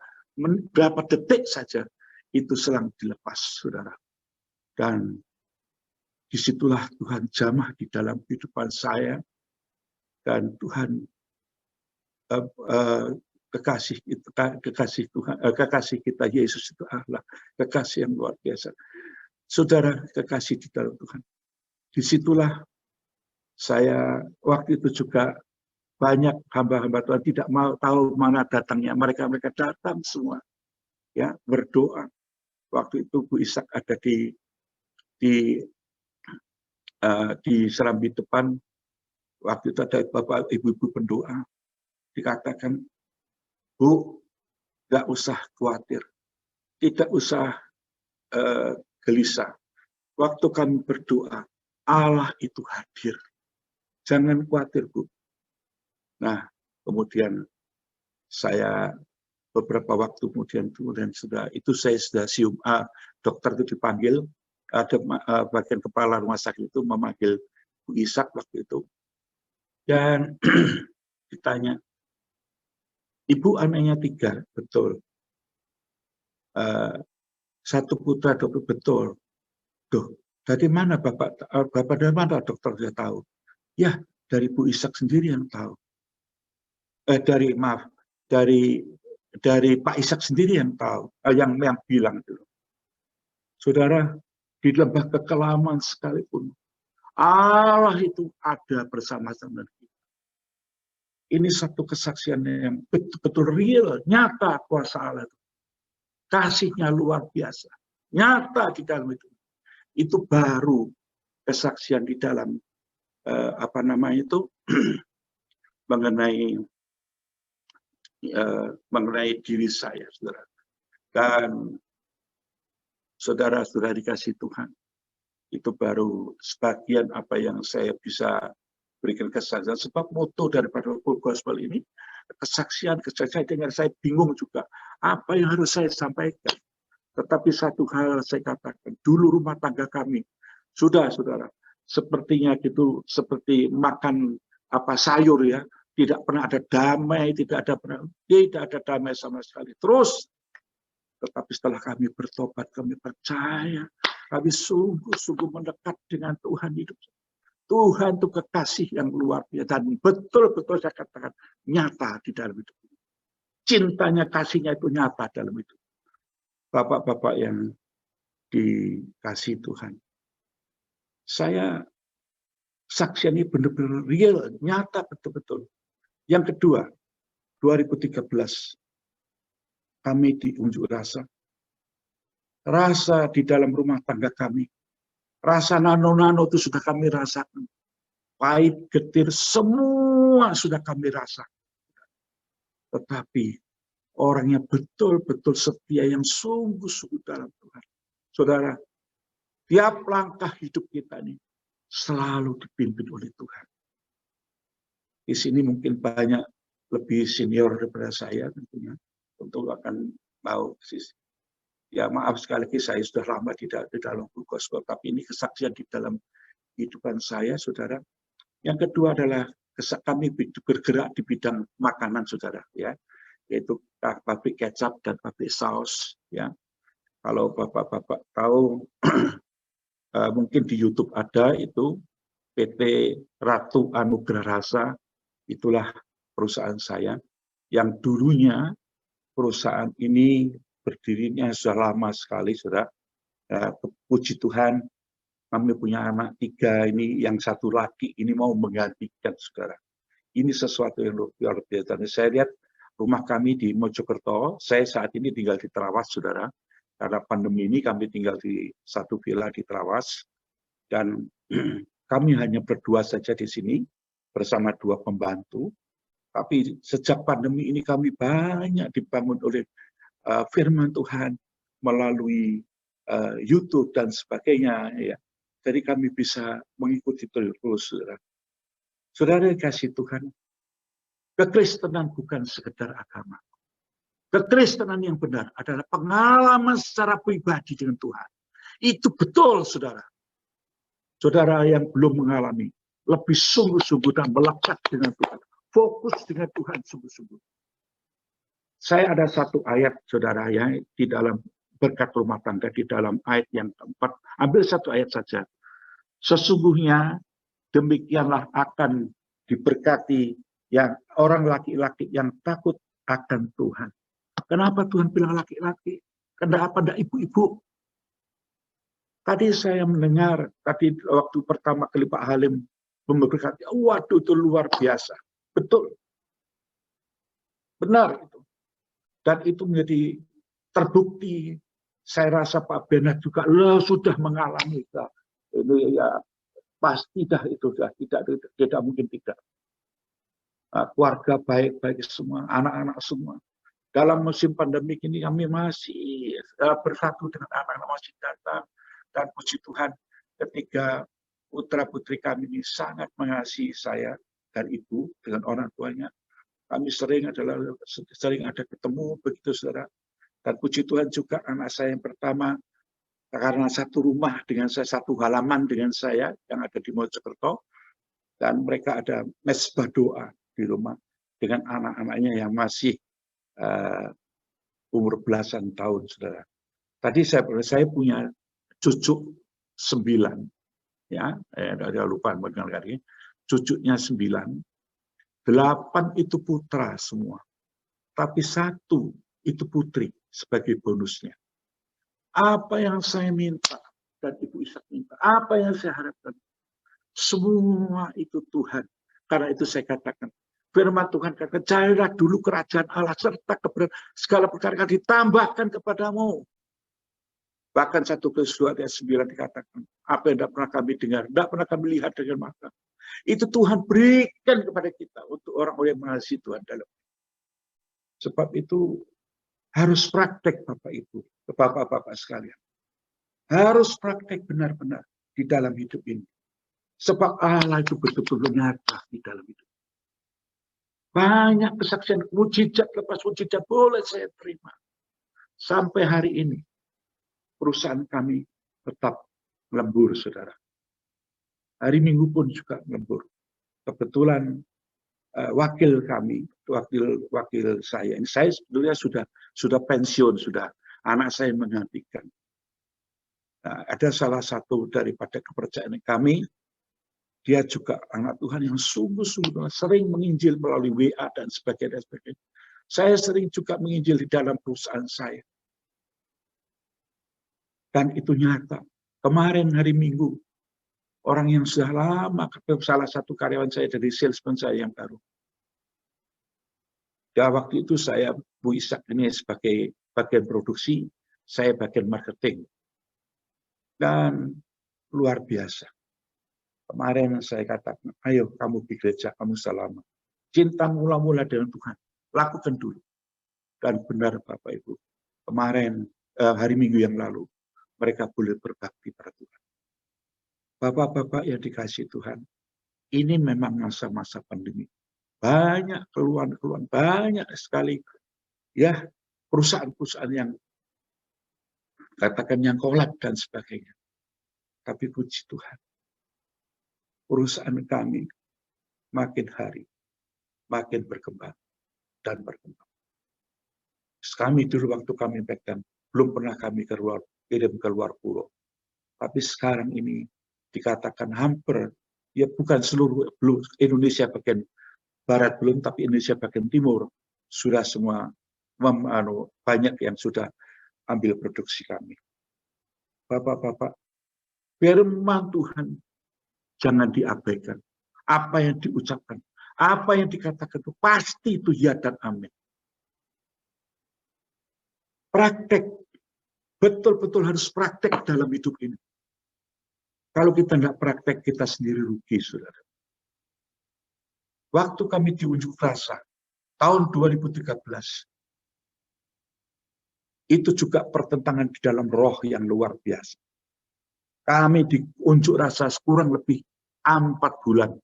detik saja itu selang dilepas, saudara. Dan disitulah Tuhan jamah di dalam kehidupan saya dan Tuhan kekasih Tuhan, kekasih kita Yesus itu adalah kekasih yang luar biasa. Saudara, kekasih di dalam Tuhan. Disitulah saya waktu itu juga banyak hamba-hamba Tuhan tidak mau tahu mana datangnya. Mereka datang semua, ya, berdoa. Waktu itu Bu Ishak ada di serambi depan. Waktu itu ada bapak ibu-ibu pendoa. Dikatakan, Bu, nggak usah khawatir, tidak usah gelisah. Waktu kami berdoa, Allah itu hadir. Jangan khawatir, Bu. Nah, kemudian saya beberapa waktu kemudian sudah sium. Dokter itu dipanggil, ada bagian kepala rumah sakit itu memanggil Bu Ishak waktu itu. Dan ditanya, Ibu anaknya 3, betul. 1 putra, 2 betul. Duh, dari mana Bapak dari mana dokter dia tahu? Ya, dari Bu Ishak sendiri yang tahu. Dari Pak Ishak sendiri yang tahu, yang bilang dulu. Saudara, di lembah kekelaman sekalipun, Allah itu ada bersama-sama kita. Ini satu kesaksian yang betul-betul real, nyata kuasa Allah itu. Kasihnya luar biasa, nyata di dalam itu. Itu baru kesaksian di dalam mengenai diri saya, saudara. Dan saudara-saudara dikasih Tuhan, itu baru sebagian apa yang saya bisa berikan kesaksian. Sebab moto daripada Full Gospel ini, kesaksian dengan saya bingung juga. Apa yang harus saya sampaikan? Tetapi satu hal saya katakan, dulu rumah tangga kami, sudah saudara, sepertinya gitu, seperti makan sayur ya, tidak pernah ada damai, tidak ada damai sama sekali. Terus, tetapi setelah kami bertobat, kami percaya, kami sungguh-sungguh mendekat dengan Tuhan hidup. Tuhan itu kekasih yang luar biasa dan betul-betul saya katakan nyata di dalam hidup. Cintanya, kasihnya itu nyata dalam hidup. Bapak-bapak yang dikasih Tuhan, saya saksi ini benar-benar real, nyata betul-betul. Yang kedua, 2013 kami di unjuk rasa di dalam rumah tangga kami. Rasa nano-nano itu sudah kami rasakan. Pahit, getir, semua sudah kami rasakan. Tetapi orangnya betul-betul setia yang sungguh-sungguh dalam Tuhan. Saudara, tiap langkah hidup kita ini selalu dipimpin oleh Tuhan. Di sini mungkin banyak lebih senior daripada saya tentunya, untuk akan tahu sisi. Ya maaf sekali lagi saya sudah lama tidak di dalam gospel, tapi ini kesaksian di dalam kehidupan saya, saudara. Yang kedua adalah kami bergerak di bidang makanan, saudara, ya, yaitu pabrik kecap dan pabrik saus, ya. Kalau bapak-bapak tahu, mungkin di YouTube ada itu PT Ratu Anugerah Rasa, itulah perusahaan saya yang dulunya perusahaan ini berdirinya sudah lama sekali, saudara. Puji Tuhan, kami punya anak 3 ini, yang 1 laki ini mau menggantikan, saudara. Ini sesuatu yang luar biasa. Saya lihat rumah kami di Mojokerto, saya saat ini tinggal di Trawas, saudara. Karena pandemi ini kami tinggal di satu villa di Trawas, dan kami hanya berdua saja di sini bersama 2 pembantu. Tapi sejak pandemi ini kami banyak dibangun oleh firman Tuhan melalui YouTube dan sebagainya, ya. Jadi kami bisa mengikuti terus, saudara. Saudara kasih Tuhan, kekristenan bukan sekedar agama. Kekristenan yang benar adalah pengalaman secara pribadi dengan Tuhan. Itu betul, saudara. Saudara yang belum mengalami, lebih sungguh-sungguh dan melekat dengan Tuhan. Fokus dengan Tuhan sungguh-sungguh. Saya ada satu ayat, saudara, ya, di dalam berkat rumah tangga, di dalam ayat yang keempat. Ambil satu ayat saja. Sesungguhnya demikianlah akan diberkati yang orang laki-laki yang takut akan Tuhan. Kenapa Tuhan bilang laki-laki? Kenapa tidak ibu-ibu? Tadi saya mendengar, tadi waktu pertama kali Pak Halim memberkati, waduh itu luar biasa. Betul. Benar itu. Dan itu menjadi terbukti. Saya rasa Pak Benat juga sudah mengalami. Ini ya pasti dah itu dah, tidak mungkin tidak. Keluarga baik-baik semua, anak-anak semua. Dalam musim pandemi ini kami masih bersatu dengan anak-anak masih datang, dan puji Tuhan ketika putra-putri kami ini sangat mengasihi saya dan ibu dengan orang tuanya. Kami sering ada ketemu begitu, saudara. Dan puji Tuhan juga anak saya yang pertama, karena satu rumah dengan saya, satu halaman dengan saya yang ada di Mojokerto, dan mereka ada mesbah doa di rumah dengan anak-anaknya yang masih umur belasan tahun, saudara. Tadi saya punya cucu 9, ya, ada lupa mengenalkan, cucunya 9. 8 itu putra semua, tapi 1 itu putri sebagai bonusnya. Apa yang saya minta dan Ibu Ishak minta, apa yang saya harapkan, semua itu Tuhan. Karena itu saya katakan, firman Tuhan katakan, carilah dulu kerajaan Allah serta kebenaran, segala perkara akan ditambahkan kepadamu. Bahkan 1 Korintus 2 ayat 9 dikatakan, apa yang tidak pernah kami dengar, tidak pernah kami lihat dengan mata, itu Tuhan berikan kepada kita untuk orang-orang yang mengasihi Tuhan dalam. Sebab itu harus praktek, Bapak Ibu, Bapak-bapak sekalian. Harus praktek benar-benar di dalam hidup ini. Sebab Allah itu betul-betul nyata di dalam hidup. Banyak kesaksian, mujizat lepas mujizat boleh saya terima. Sampai hari ini, perusahaan kami tetap melembur, saudara. Hari Minggu pun juga melembur. Kebetulan wakil kami, wakil saya, ini saya sebetulnya sudah pensiun, sudah anak saya menggantikan. Nah, ada salah satu daripada kepercayaan kami, dia juga anak Tuhan yang sungguh-sungguh sering menginjil melalui WA dan sebagainya. Saya sering juga menginjil di dalam perusahaan saya. Dan itu nyata. Kemarin hari Minggu, orang yang sudah lama, salah satu karyawan saya dari salesman saya yang baru. Ya, waktu itu saya, Bu Ishak ini sebagai bagian produksi, saya bagian marketing. Dan luar biasa. Kemarin saya katakan, ayo kamu di gereja, kamu selama. Cinta mula-mula dengan Tuhan, lakukan dulu. Dan benar Bapak Ibu, kemarin, hari Minggu yang lalu, mereka boleh berbakti pada Tuhan. Bapak-bapak yang dikasihi Tuhan, ini memang masa-masa pandemi. Banyak keluhan-keluhan, banyak sekali ya perusahaan-perusahaan yang katakan yang kolap dan sebagainya. Tapi puji Tuhan, perusahaan kami makin hari makin berkembang dan berkembang. Kami dulu waktu kami pegang, belum pernah kami kirim ke luar pulau. Tapi sekarang ini dikatakan hampir, ya bukan seluruh Indonesia bagian barat belum, tapi Indonesia bagian timur sudah semua banyak yang sudah ambil produksi kami. Bapak-bapak, firman Tuhan jangan diabaikan. Apa yang diucapkan, apa yang dikatakan itu pasti itu ya dan amin. Praktek, betul-betul harus praktek dalam hidup ini. Kalau kita tidak praktek, kita sendiri rugi, saudara. Waktu kami diunjuk rasa, tahun 2013, itu juga pertentangan di dalam roh yang luar biasa. Kami diunjuk rasa kurang lebih 4 bulan.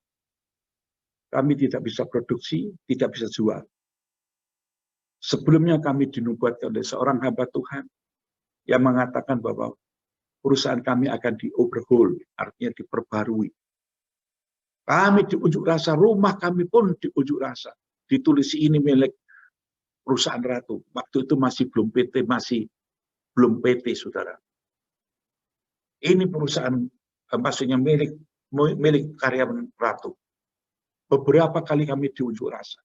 Kami tidak bisa produksi, tidak bisa jual. Sebelumnya kami dinubuatkan oleh seorang hamba Tuhan yang mengatakan bahwa perusahaan kami akan di-overhaul, artinya diperbarui. Kami diunjuk rasa, rumah kami pun diunjuk rasa. Ditulis ini milik perusahaan Ratu. Waktu itu masih belum PT, saudara. Ini perusahaan, maksudnya milik karyawan Ratu. Beberapa kali kami diunjuk rasa.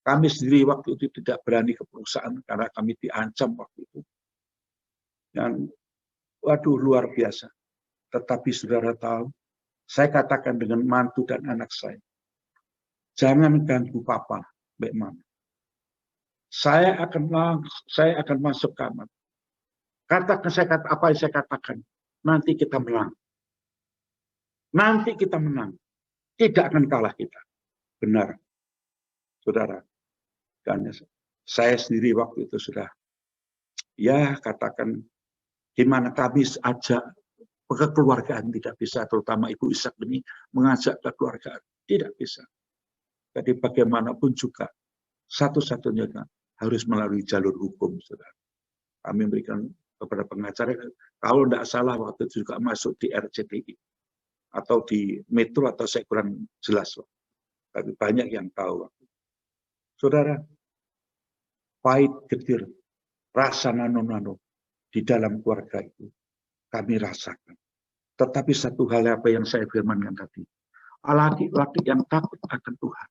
Kami sendiri waktu itu tidak berani ke perusahaan karena kami diancam waktu itu. Dan waduh luar biasa. Tetapi saudara tahu, saya katakan dengan mantu dan anak saya, jangan ganggu papa, Mbak Mama. Saya akan masuk kamar. Apa yang saya katakan, nanti kita menang. Nanti kita menang. Tidak akan kalah kita. Benar, saudara. Dan saya sendiri waktu itu sudah, ya katakan, gimana kami ajak kekeluargaan tidak bisa, terutama Ibu Ishak ini mengajak kekeluargaan tidak bisa. Jadi bagaimanapun juga satu-satunya harus melalui jalur hukum, saudara. Kami memberikan kepada pengacara, kalau tidak salah waktu itu juga masuk di RCTI atau di Metro atau saya kurang jelas, tapi banyak yang tahu. Saudara, pahit getir, rasa nano-nano di dalam keluarga itu kami rasakan. Tetapi satu hal apa yang saya firmankan tadi, laki-laki yang takut akan Tuhan,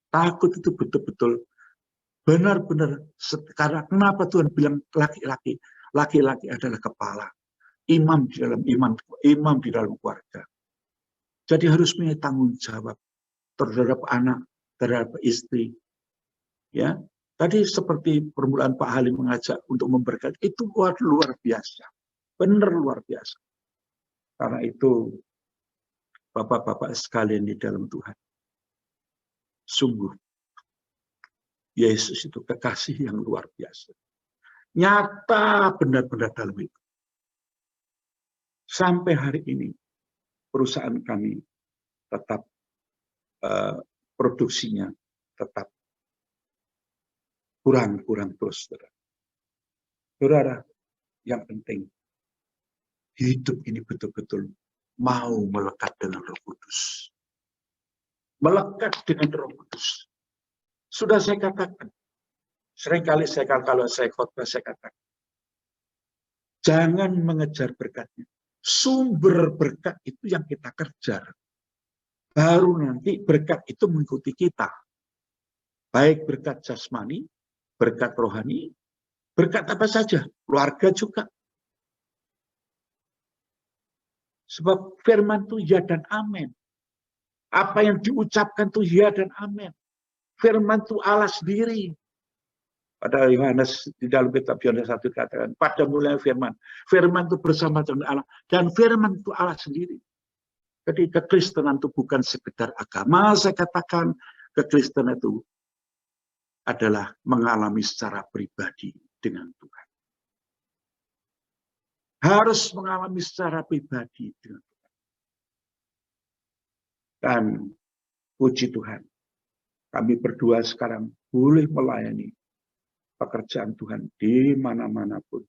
takut itu betul-betul benar-benar. Karena kenapa Tuhan bilang laki-laki? Laki-laki adalah kepala, imam di dalam keluarga. Jadi harus punya tanggung jawab terhadap anak, terhadap istri. Ya, tadi seperti permulaan Pak Halim mengajak untuk memberkati, itu luar biasa, benar luar biasa. Karena itu, bapak-bapak sekalian di dalam Tuhan, sungguh Yesus itu kekasih yang luar biasa. Nyata benar-benar dalam itu. Sampai hari ini, perusahaan kami tetap produksinya tetap kurang terus, saudara. Saudara, yang penting hidup ini betul-betul mau melekat dengan Roh Kudus. Melekat dengan Roh Kudus. Sudah saya katakan, seringkali kalau saya khotbah saya katakan, jangan mengejar berkatnya. Sumber berkat itu yang kita kejar. Baru nanti berkat itu mengikuti kita. Baik berkat jasmani, berkat rohani, berkat apa saja, keluarga juga. Sebab firman itu ya dan amin. Apa yang diucapkan itu ya dan amin. Firman itu Allah sendiri. Pada Yohanes, di dalam kitab Yohanes 1 dikatakan, pada mulanya firman. Firman itu bersama dengan Allah. Dan firman itu Allah sendiri. Jadi kekristenan itu bukan sekedar agama. Saya katakan kekristenan itu adalah mengalami secara pribadi dengan Tuhan. harus mengalami secara pribadi dengan Tuhan. Dan puji Tuhan, kami berdua sekarang boleh melayani pekerjaan Tuhan di mana-mana pun.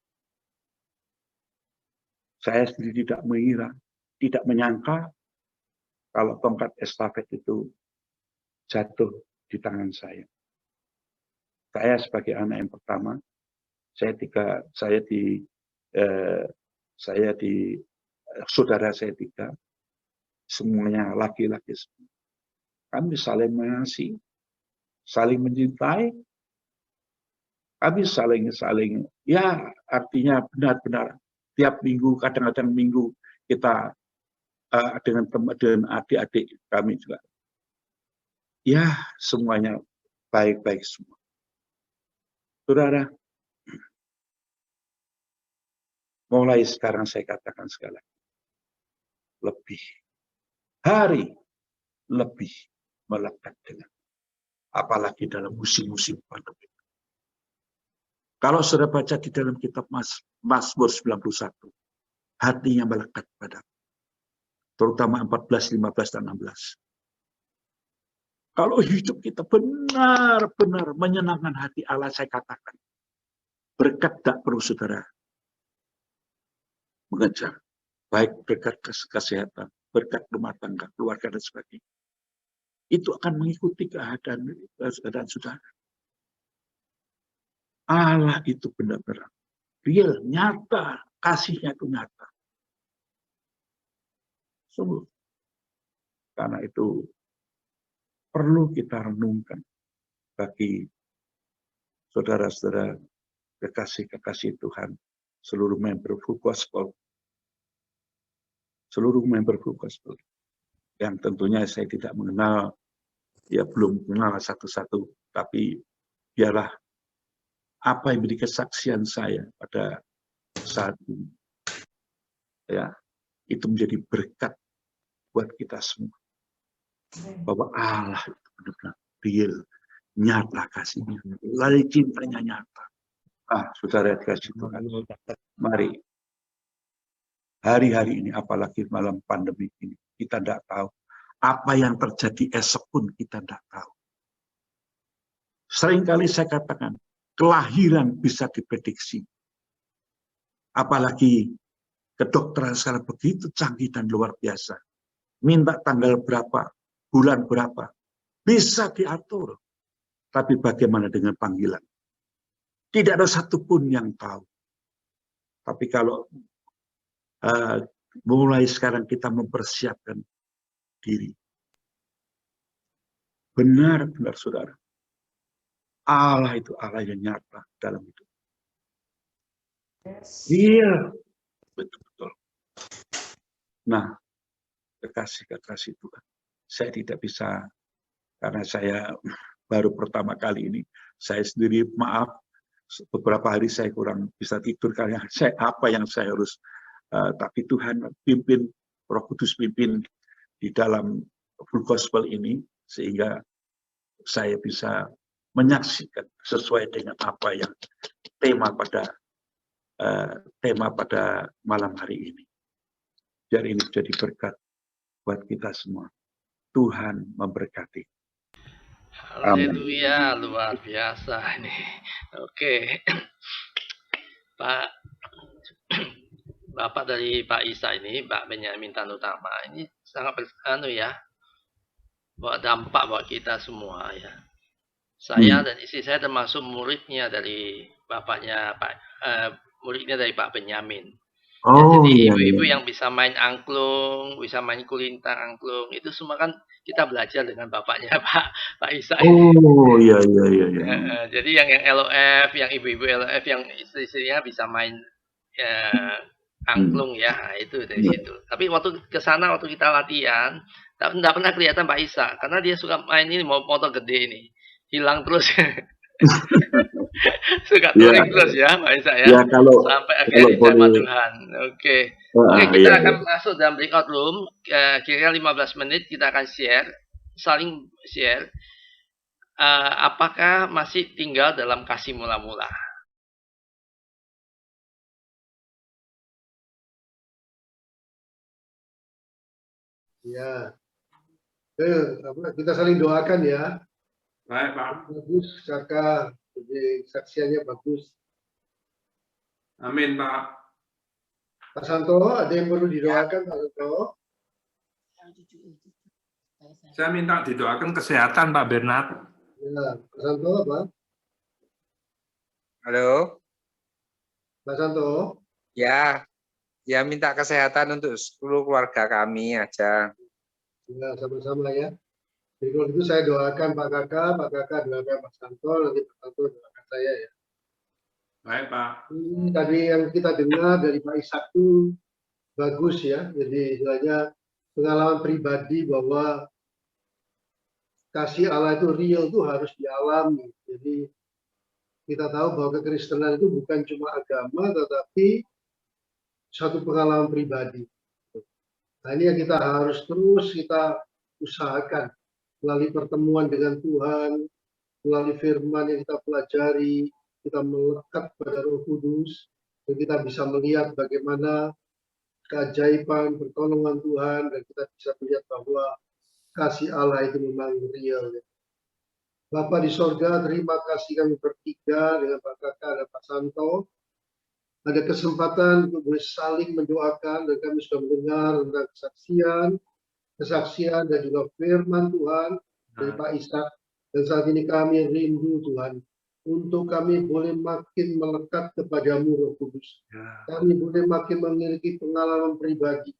Saya sendiri tidak mengira, tidak menyangka kalau tongkat estafet itu jatuh di tangan saya. Saya sebagai anak yang pertama, saudara saya tiga, semuanya laki-laki semua. Kami saling mengasihi, saling mencintai, kami saling ya artinya benar-benar tiap minggu, kadang-kadang minggu kita dengan adik-adik kami juga. Ya, semuanya baik-baik semua. Saudara, mulai sekarang saya katakan sekali lagi, lebih hari lebih melekat dengan, apalagi dalam musim-musim pandemi. Kalau sudah baca di dalam kitab Mazmur 91, hatinya melekat pada, terutama 14, 15, dan 16. Kalau hidup kita benar-benar menyenangkan hati Allah, saya katakan, berkat tak perlu saudara mengejar, baik berkat kesehatan, berkat rumah tangga, keluarga, dan sebagainya. Itu akan mengikuti keadaan saudara. Allah itu benar-benar real, nyata, kasihnya itu nyata. Sungguh. Karena itu perlu kita renungkan bagi saudara-saudara kekasih-kekasih Tuhan, seluruh member Full Gospel, yang tentunya saya tidak mengenal, ya belum kenal satu-satu, tapi biarlah apa yang menjadi kesaksian saya pada saat ini, ya, itu menjadi berkat buat kita semua, bahwa Allah itu benar-benar real, nyata kasihnya, lalu cintanya nyata. Saudara kasih Tuhan, mari hari-hari ini, apalagi malam pandemi ini, kita tidak tahu apa yang terjadi esok pun, kita tidak tahu. Seringkali saya katakan, kelahiran bisa diprediksi. Apalagi kedokteran sekarang begitu canggih dan luar biasa. Minta tanggal berapa, bulan berapa, bisa diatur. Tapi bagaimana dengan panggilan? Tidak ada satupun yang tahu. Tapi kalau mulai sekarang kita mempersiapkan diri, benar-benar saudara, Allah itu Allah yang nyata dalam hidup. Iya, betul-betul. Nah, kekasih-kekasih Tuhan, saya tidak bisa, karena saya baru pertama kali ini, saya sendiri maaf, beberapa hari saya kurang bisa tidur karena apa yang saya harus, tapi Tuhan pimpin, Roh Kudus pimpin di dalam Full Gospel ini, sehingga saya bisa menyaksikan sesuai dengan apa yang tema pada malam hari ini. Biar ini jadi berkat buat kita semua. Tuhan memberkati. Haleluya, luar biasa ini. Oke. Pak Bapak dari Pak Isa ini, Pak Benyamin Tanutama, ini sangat buat dampak buat kita semua ya. Saya dan istri saya termasuk muridnya dari bapaknya muridnya dari Pak Benyamin. Jadi ibu-ibu yang bisa main angklung, bisa main kulintang angklung, itu semua kan kita belajar dengan bapaknya Pak Isa. Iya. Jadi yang LOF, yang ibu-ibu LOF, yang istri-istrinya bisa main angklung ya, nah, itu dari situ. Tapi waktu ke sana, waktu kita latihan, tidak pernah kelihatan Pak Isa, karena dia suka main ini motor gede ini, hilang terus. Suka touring terus ya Pak Isa ya. Sampai akhirnya sama Tuhan. Oke, kita akan masuk dalam breakout room. Kira-kira 15 menit kita akan saling share. Apakah masih tinggal dalam kasih mula-mula? Ya. Kita saling doakan ya. Baik, Pak. Bagus, Kakak. Jadi saksiannya bagus. Amin, Pak. Pak Santo, ada yang perlu didoakan, Pak Santo? Saya minta didoakan kesehatan, Pak Bernard. Ya, Pak Santo apa? Halo, Pak Santo? ya, minta kesehatan untuk seluruh keluarga kami aja. Ya, sama-sama ya. Jadi kalau itu saya doakan Pak Kakak doakan Pak Santo, nanti Pak Santo doakan saya ya. Baik, Pak. Ini tadi yang kita dengar dari Pak Ishak itu bagus ya. Jadi istilahnya pengalaman pribadi bahwa kasih Allah itu real itu harus dialami. Jadi kita tahu bahwa kekristenan itu bukan cuma agama, tetapi satu pengalaman pribadi. Nah ini yang kita harus terus kita usahakan melalui pertemuan dengan Tuhan, melalui firman yang kita pelajari, kita melekat pada Roh Kudus, dan kita bisa melihat bagaimana keajaiban, pertolongan Tuhan, dan kita bisa melihat bahwa kasih Allah itu memang real. Bapa di sorga, terima kasih kami bertiga dengan Pak Kakak dan Pak Santo. Ada kesempatan untuk boleh saling mendoakan, dan kami sudah mendengar tentang kesaksian dan juga firman Tuhan dari Pak Ishak. Dan saat ini kami rindu Tuhan, untuk kami boleh makin melekat kepadamu Roh Kudus. Kami boleh makin memiliki pengalaman pribadi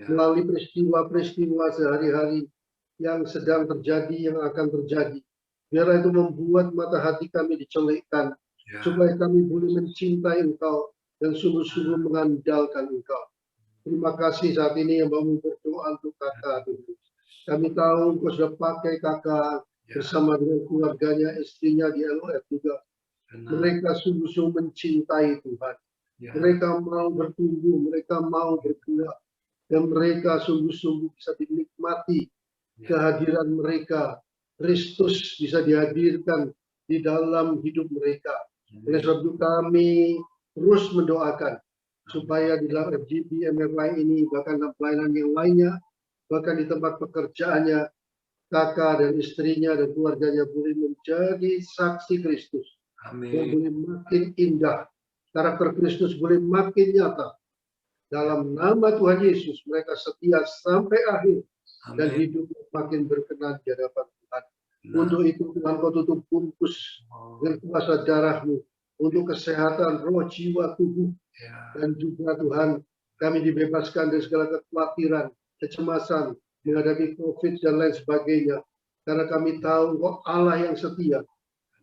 melalui peristiwa-peristiwa sehari-hari yang sedang terjadi, yang akan terjadi. Biar itu membuat mata hati kami dicelikkan, supaya kami boleh mencintai Engkau dan sungguh-sungguh mengandalkan Engkau. Terima kasih saat ini yang mau berdoa untuk Kakak. Kami tahu Engkau sudah pakai Kakak bersama dengan keluarganya, istrinya di LOF juga. Mereka sungguh-sungguh mencintai Tuhan. Mereka mau bertumbuh, mereka mau berbuah, dan mereka sungguh-sungguh bisa dinikmati kehadiran mereka. Kristus bisa dihadirkan di dalam hidup mereka. Oleh sebab itu kami terus mendoakan supaya di dalam FGP MFI ini, bahkan dalam pelayanan yang lainnya, bahkan di tempat pekerjaannya, Kakak dan istrinya dan keluarganya boleh menjadi saksi Kristus. Dan boleh makin indah. Karakter Kristus boleh makin nyata. Dalam nama Tuhan Yesus, mereka setia sampai akhir. Dan hidup makin berkenan di hadapan Tuhan. Untuk itu Tuhan, Kau tutup bungkus dengan kuasa darah-Mu. Untuk kesehatan roh, jiwa, tubuh. Dan juga Tuhan, kami dibebaskan dari segala kekhawatiran, kecemasan, menghadapi COVID dan lain sebagainya. Karena kami tahu Engkau Allah yang setia.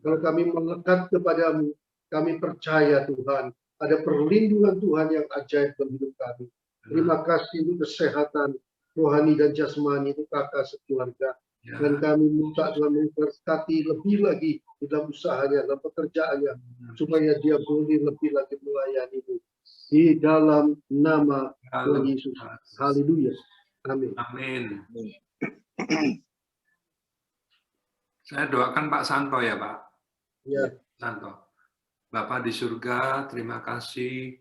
Kalau kami melekat kepadamu, kami percaya Tuhan, ada perlindungan Tuhan yang ajaib dalam hidup kami. Terima kasih untuk kesehatan rohani dan jasmani itu Kakak sekeluarga. Dan kami minta Tuhan memberkati lebih lagi di dalam usahanya, dalam pekerjaannya, supaya dia boleh lebih lagi melayani-Mu. Di dalam nama Tuhan Yesus. Haleluya. Amin. Amin. Saya doakan Pak Santo ya, Pak. Ya. Santo. Bapak di surga, terima kasih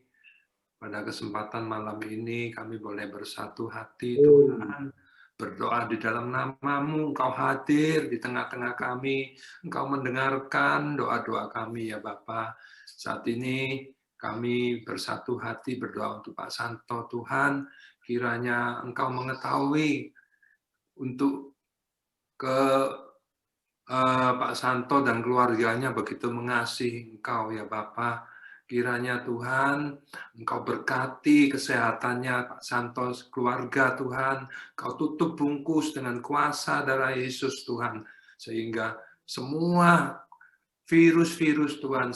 pada kesempatan malam ini kami boleh bersatu hati Tuhan. Berdoa di dalam nama-Mu, Engkau hadir di tengah-tengah kami, Engkau mendengarkan doa-doa kami ya Bapa. Saat ini kami bersatu hati berdoa untuk Pak Santo Tuhan, kiranya Engkau mengetahui untuk Pak Santo dan keluarganya begitu mengasihi Engkau ya Bapa. Kiranya Tuhan, Engkau berkati kesehatannya Pak Santo, keluarga Tuhan. Engkau tutup bungkus dengan kuasa darah Yesus Tuhan. Sehingga semua virus-virus Tuhan,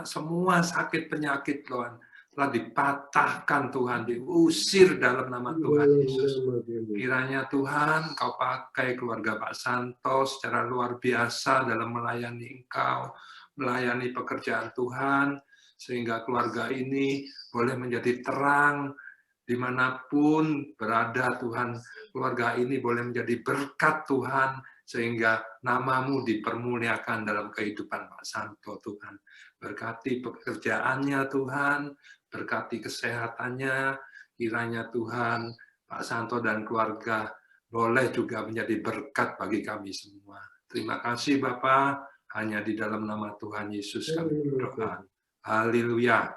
semua sakit penyakit Tuhan, telah dipatahkan Tuhan, diusir dalam nama Tuhan Yesus. Kiranya Tuhan, Engkau pakai keluarga Pak Santo secara luar biasa dalam melayani Engkau, melayani pekerjaan Tuhan, sehingga keluarga ini boleh menjadi terang dimanapun berada Tuhan. Keluarga ini boleh menjadi berkat Tuhan, sehingga nama-Mu dipermuliakan dalam kehidupan Pak Santo Tuhan. Berkati pekerjaannya Tuhan, berkati kesehatannya, kiranya Tuhan, Pak Santo dan keluarga boleh juga menjadi berkat bagi kami semua. Terima kasih Bapa, hanya di dalam nama Tuhan Yesus kami berdoa. Haleluya.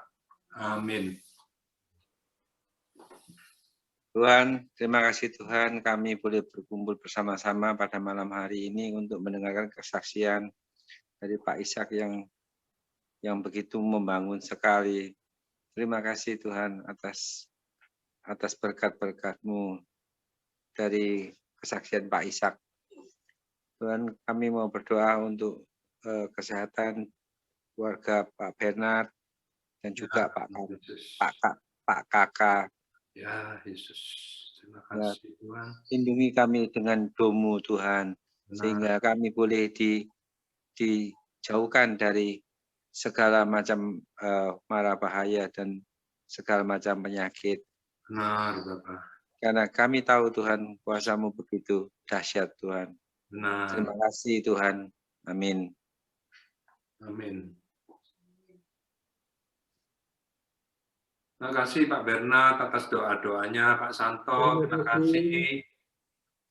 Amin. Tuhan, terima kasih Tuhan, kami boleh berkumpul bersama-sama pada malam hari ini untuk mendengarkan kesaksian dari Pak Ishak yang begitu membangun sekali. Terima kasih Tuhan atas berkat-berkat-Mu dari kesaksian Pak Ishak. Tuhan, kami mau berdoa untuk kesehatan keluarga Pak Bernard dan juga Pak Kakak. Ya Yesus, terima kasih Tuhan. Lindungi kami dengan doa-Mu Tuhan, sehingga kami boleh dijauhkan dari segala macam mara bahaya dan segala macam penyakit. Benar Bapak. Karena kami tahu Tuhan, kuasa-Mu begitu dahsyat Tuhan. Benar. Terima kasih Tuhan. Amin. Amin. Terima kasih Pak Bernard atas doa-doanya, Pak Santo. Terima kasih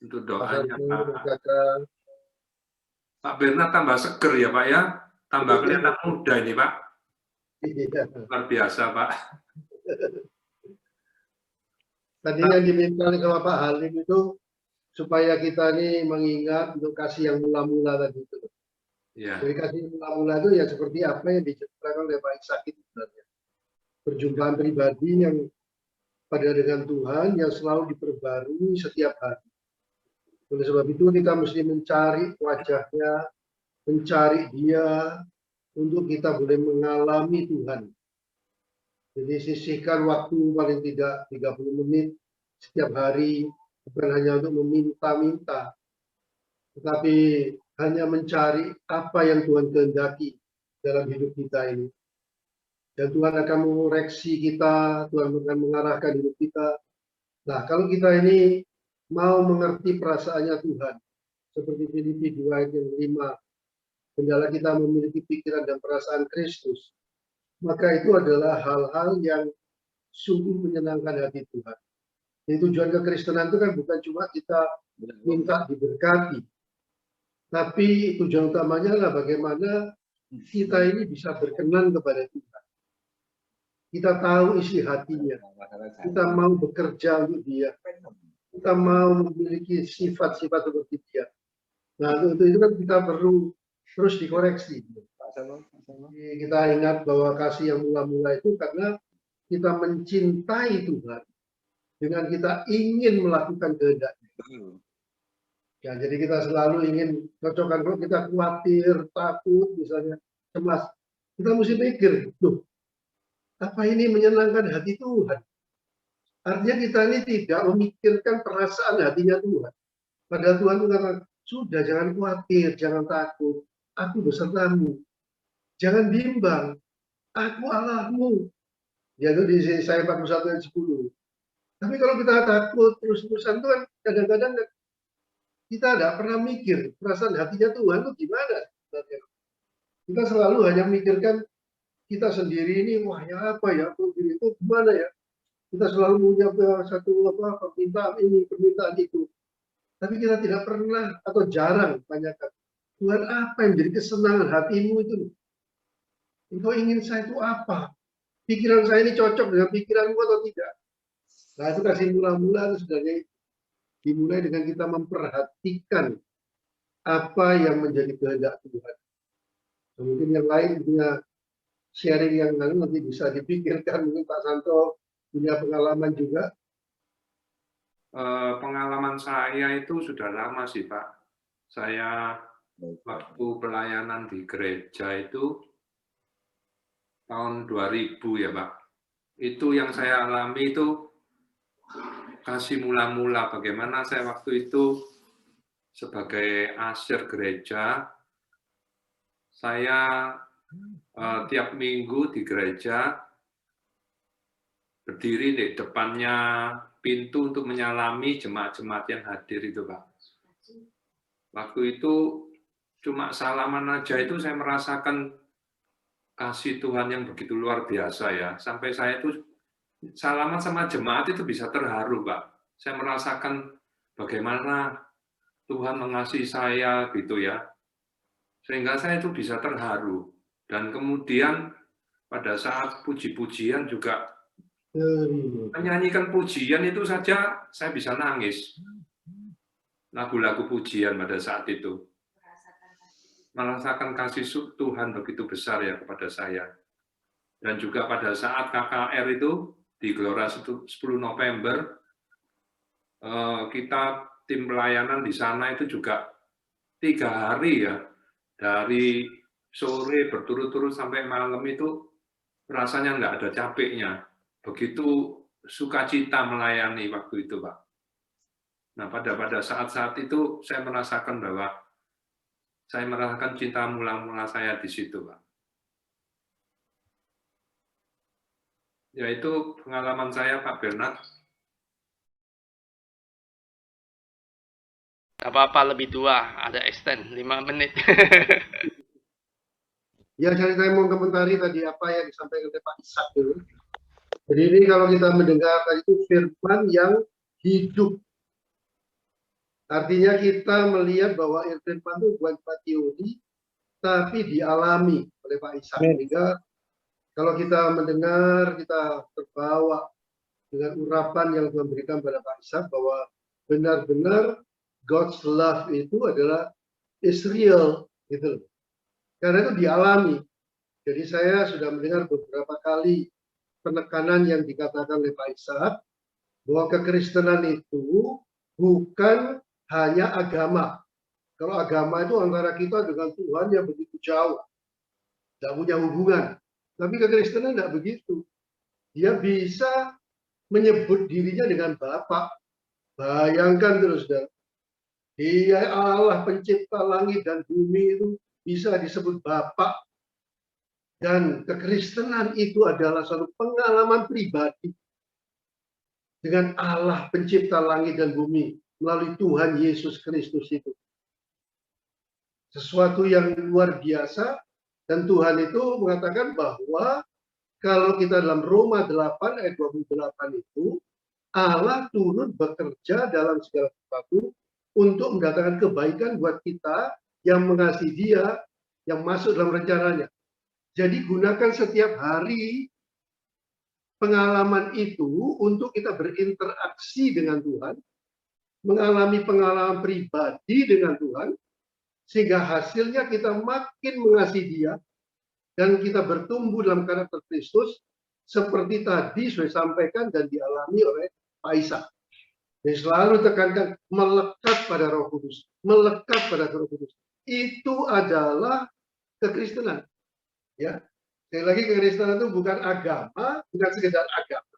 untuk doanya Pak. Pak Bernard tambah seger ya Pak ya, tambah kelihatan muda ini Pak. Luar biasa Pak. Tadi yang diminta sama Pak Halim itu supaya kita ini mengingat untuk kasih yang mula-mula tadi itu. Ya. Jadi kasih mula-mula itu ya seperti apa yang diceritakan oleh Pak Ishak itu sebenarnya. Perjumpaan pribadi yang pada dengan Tuhan yang selalu diperbarui setiap hari. Oleh sebab itu kita mesti mencari wajahnya, mencari Dia untuk kita boleh mengalami Tuhan. Jadi sisihkan waktu paling tidak 30 menit setiap hari, bukan hanya untuk meminta-minta, tetapi hanya mencari apa yang Tuhan kehendaki dalam hidup kita ini. Dan Tuhan akan mengoreksi kita, Tuhan akan mengarahkan hidup kita. Nah, kalau kita ini mau mengerti perasaannya Tuhan, seperti Filipi 2 ayat yang 5, hendaklah kita memiliki pikiran dan perasaan Kristus, maka itu adalah hal-hal yang sungguh menyenangkan hati Tuhan. Jadi tujuan kekristenan itu kan bukan cuma kita minta diberkati, tapi tujuan utamanya adalah bagaimana kita ini bisa berkenan kepada Tuhan. Kita tahu isi hatinya, kita mau bekerja untuk Dia, kita mau memiliki sifat-sifat seperti Dia. Nah, untuk itu kan kita perlu terus dikoreksi. Jadi kita ingat bahwa kasih yang mula-mula itu karena kita mencintai Tuhan dengan kita ingin melakukan kehendak-Nya. Ya, jadi kita selalu ingin cocokkan. Kalau kita khawatir, takut, misalnya cemas, kita mesti mikir, tuh, apa ini menyenangkan hati Tuhan? Artinya kita ini tidak memikirkan perasaan hatinya Tuhan. Padahal Tuhan mengatakan, sudah jangan khawatir, jangan takut, aku besertamu. Jangan bimbang, aku Allahmu. Yaitu di Yesaya 41 ayat 10. Tapi kalau kita takut terus-terusan itu kan kadang-kadang kita tidak pernah mikir perasaan hatinya Tuhan itu gimana. Kita selalu hanya memikirkan kita sendiri ini, wah ya apa ya, itu gimana ya. Kita selalu punya satu permintaan ini, permintaan itu. Tapi kita tidak pernah atau jarang tanyakan, Tuhan apa yang menjadi kesenangan hatimu itu? Engkau ingin saya itu apa? Pikiran saya ini cocok dengan pikiranmu atau tidak? Nah itu kasih mula-mula itu sudah dimulai dengan kita memperhatikan apa yang menjadi kehendak Tuhan. Mungkin yang lain punya sharing yang lain nanti bisa dipikirkan. Mungkin Pak Santo punya pengalaman juga. Pengalaman saya itu sudah lama sih Pak. Saya waktu pelayanan di gereja itu tahun 2000 ya Pak. Itu yang saya alami itu kasih mula-mula. Bagaimana saya waktu itu sebagai asyir gereja, saya tiap minggu di gereja berdiri di depannya pintu untuk menyalami jemaat-jemaat yang hadir itu Pak. Waktu itu cuma salaman aja itu saya merasakan kasih Tuhan yang begitu luar biasa ya. Sampai saya itu salaman sama jemaat itu bisa terharu Pak. Saya merasakan bagaimana Tuhan mengasihi saya gitu ya. Sehingga saya itu bisa terharu. Dan kemudian pada saat puji-pujian juga menyanyikan pujian itu saja saya bisa nangis. Lagu-lagu pujian pada saat itu. Merasakan kasih Tuhan begitu besar ya kepada saya. Dan juga pada saat KKR itu di Gelora 10 November, kita tim pelayanan di sana itu juga 3 hari ya. Dari sore berturut-turut sampai malam itu rasanya nggak ada capeknya. Begitu sukacita melayani waktu itu, Pak. Nah, pada saat-saat itu saya merasakan bahwa saya merasakan cinta mula-mula saya di situ, Pak. Yaitu pengalaman saya, Pak Bernard. Apa-apa lebih tua, ada extend 5 menit. Ya, saya mau komentari tadi apa yang disampaikan oleh Pak Ishak dulu. Jadi ini kalau kita mendengar tadi itu firman yang hidup. Artinya kita melihat bahwa firman itu bukan cuma teori, tapi dialami oleh Pak Ishak. Sehingga kalau kita mendengar, kita terbawa dengan urapan yang Tuhan berikan pada Pak Ishak bahwa benar-benar God's love itu adalah is real, gitu. Karena itu dialami. Jadi saya sudah mendengar beberapa kali penekanan yang dikatakan oleh Pak Ishak bahwa kekristenan itu bukan hanya agama. Kalau agama itu antara kita dengan Tuhan yang begitu jauh, tidak punya hubungan. Tapi kekristenan tidak begitu. Dia bisa menyebut dirinya dengan Bapa. Bayangkan terus, dan Dia Allah pencipta langit dan bumi itu bisa disebut Bapa. Dan kekristenan itu adalah suatu pengalaman pribadi dengan Allah pencipta langit dan bumi melalui Tuhan Yesus Kristus itu. Sesuatu yang luar biasa, dan Tuhan itu mengatakan bahwa kalau kita dalam Roma 8 ayat 28 itu, Allah turut bekerja dalam segala sesuatu untuk mendatangkan kebaikan buat kita yang mengasihi Dia, yang masuk dalam rencananya. Jadi gunakan setiap hari pengalaman itu untuk kita berinteraksi dengan Tuhan, mengalami pengalaman pribadi dengan Tuhan, sehingga hasilnya kita makin mengasihi Dia, dan kita bertumbuh dalam karakter Kristus, seperti tadi saya sampaikan dan dialami oleh Pak Ishak. Jadi selalu tekankan melekat pada Roh Kudus, melekat pada Roh Kudus. Itu adalah kekristenan. Ya, sekali lagi kekristenan itu bukan agama, bukan sekedar agama,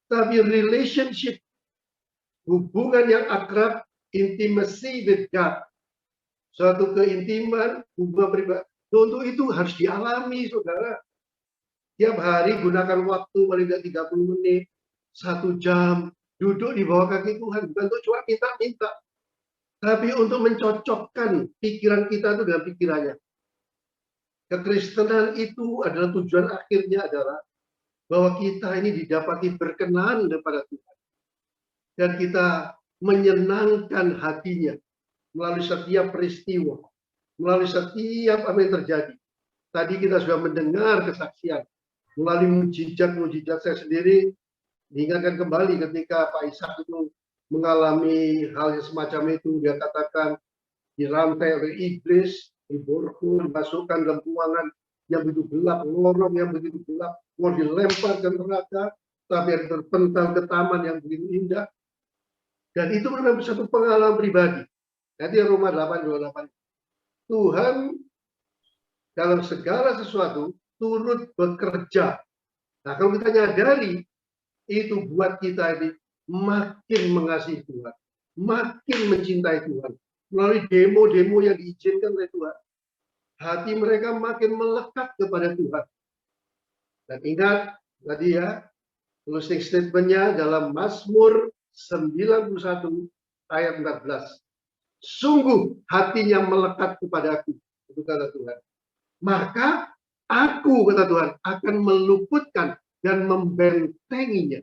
tapi relationship, hubungan yang akrab, intimacy with God, suatu keintiman, hubungan pribadi. Untuk itu harus dialami, saudara. Tiap hari gunakan waktu paling tidak 30 menit, 1 jam, duduk di bawah kaki Tuhan, bukan untuk cuma minta-minta, tapi untuk mencocokkan pikiran kita itu dengan pikirannya. Kekristenan itu adalah tujuan akhirnya adalah bahwa kita ini didapati berkenan kepada Tuhan. Dan kita menyenangkan hatinya melalui setiap peristiwa, melalui setiap apa yang terjadi. Tadi kita sudah mendengar kesaksian melalui mujizat-mujizat. Saya sendiri diingatkan kembali ketika Pak Ishak itu mengalami hal yang semacam itu. Dia katakan dirantai oleh iblis, diborgol, dimasukkan dalam ruangan yang begitu gelap, lorong yang begitu gelap, mau dilempar ke neraka, tapi terpental ke taman yang begitu indah. Dan itu memang satu pengalaman pribadi. Nanti Roma 8:28. Tuhan dalam segala sesuatu turut bekerja. Nah, kalau kita nyadari, itu buat kita ini makin mengasihi Tuhan, makin mencintai Tuhan. Melalui demo-demo yang diizinkan oleh Tuhan, hati mereka makin melekat kepada Tuhan. Dan ingat tadi ya, closing statement-nya dalam Mazmur 91 ayat 14. Sungguh hatinya melekat kepadaku, itu kata Tuhan. Maka aku, kata Tuhan, akan meluputkan dan membentenginya,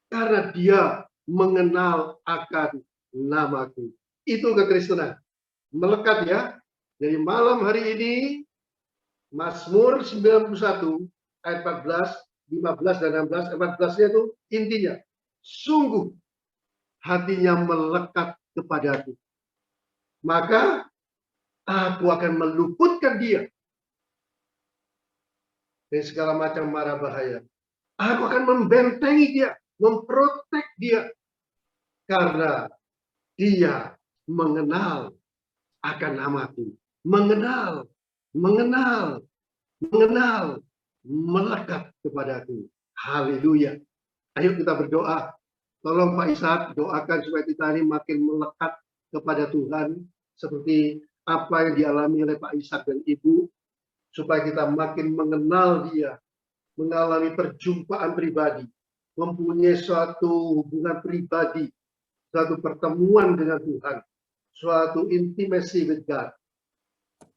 karena dia mengenal akan namaku. Itu kekristenan. Melekat ya. Jadi malam hari ini, Mazmur 91 ayat 14, 15 dan 16, 14-nya itu intinya. Sungguh hatinya melekat kepadaku. Maka aku akan meluputkan dia dari segala macam mara bahaya. Aku akan membentengi dia, memprotek dia. Karena dia mengenal akan namaku. Mengenal, melekat kepadaku. Haleluya. Ayo kita berdoa. Tolong Pak Ishak doakan supaya kita ini makin melekat kepada Tuhan. Seperti apa yang dialami oleh Pak Ishak dan Ibu. Supaya kita makin mengenal dia. Mengalami perjumpaan pribadi. Mempunyai suatu hubungan pribadi. Suatu pertemuan dengan Tuhan. Suatu intimacy with God.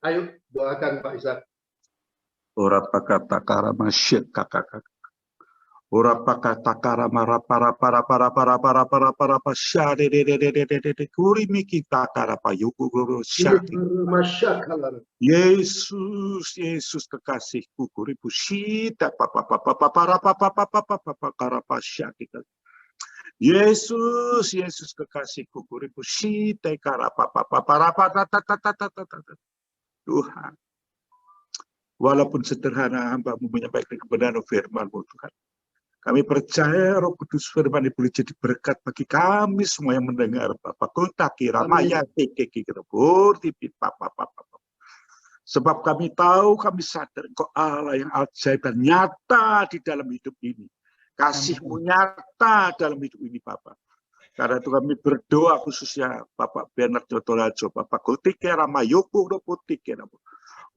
Ayo doakan Pak Ishak. Ora pakata karama syek kakak. Ora pakata karama para pasyade de kuri miki takara payuku guru syati. Yesus kekasihku kuri pusita para pasyati. Yesus kekasihku kuri pusita para Tuhan. Walaupun sederhana hamba-Mu menyampaikan kebenaran firman-Mu Tuhan. Kami percaya Roh Kudus firman ini boleh jadi berkat bagi kami semua yang mendengar Bapak. Kutaki ramaya teki kita bertipi Papa. Sebab kami tahu, kami sadar Engkau Allah yang ajaib dan nyata di dalam hidup ini. Kasih-Mu nyata dalam hidup ini Bapak. Karena itu kami berdoa khususnya Bapak Bernard Jotorajo, Bapak Kutiki Ramayoko Roputiki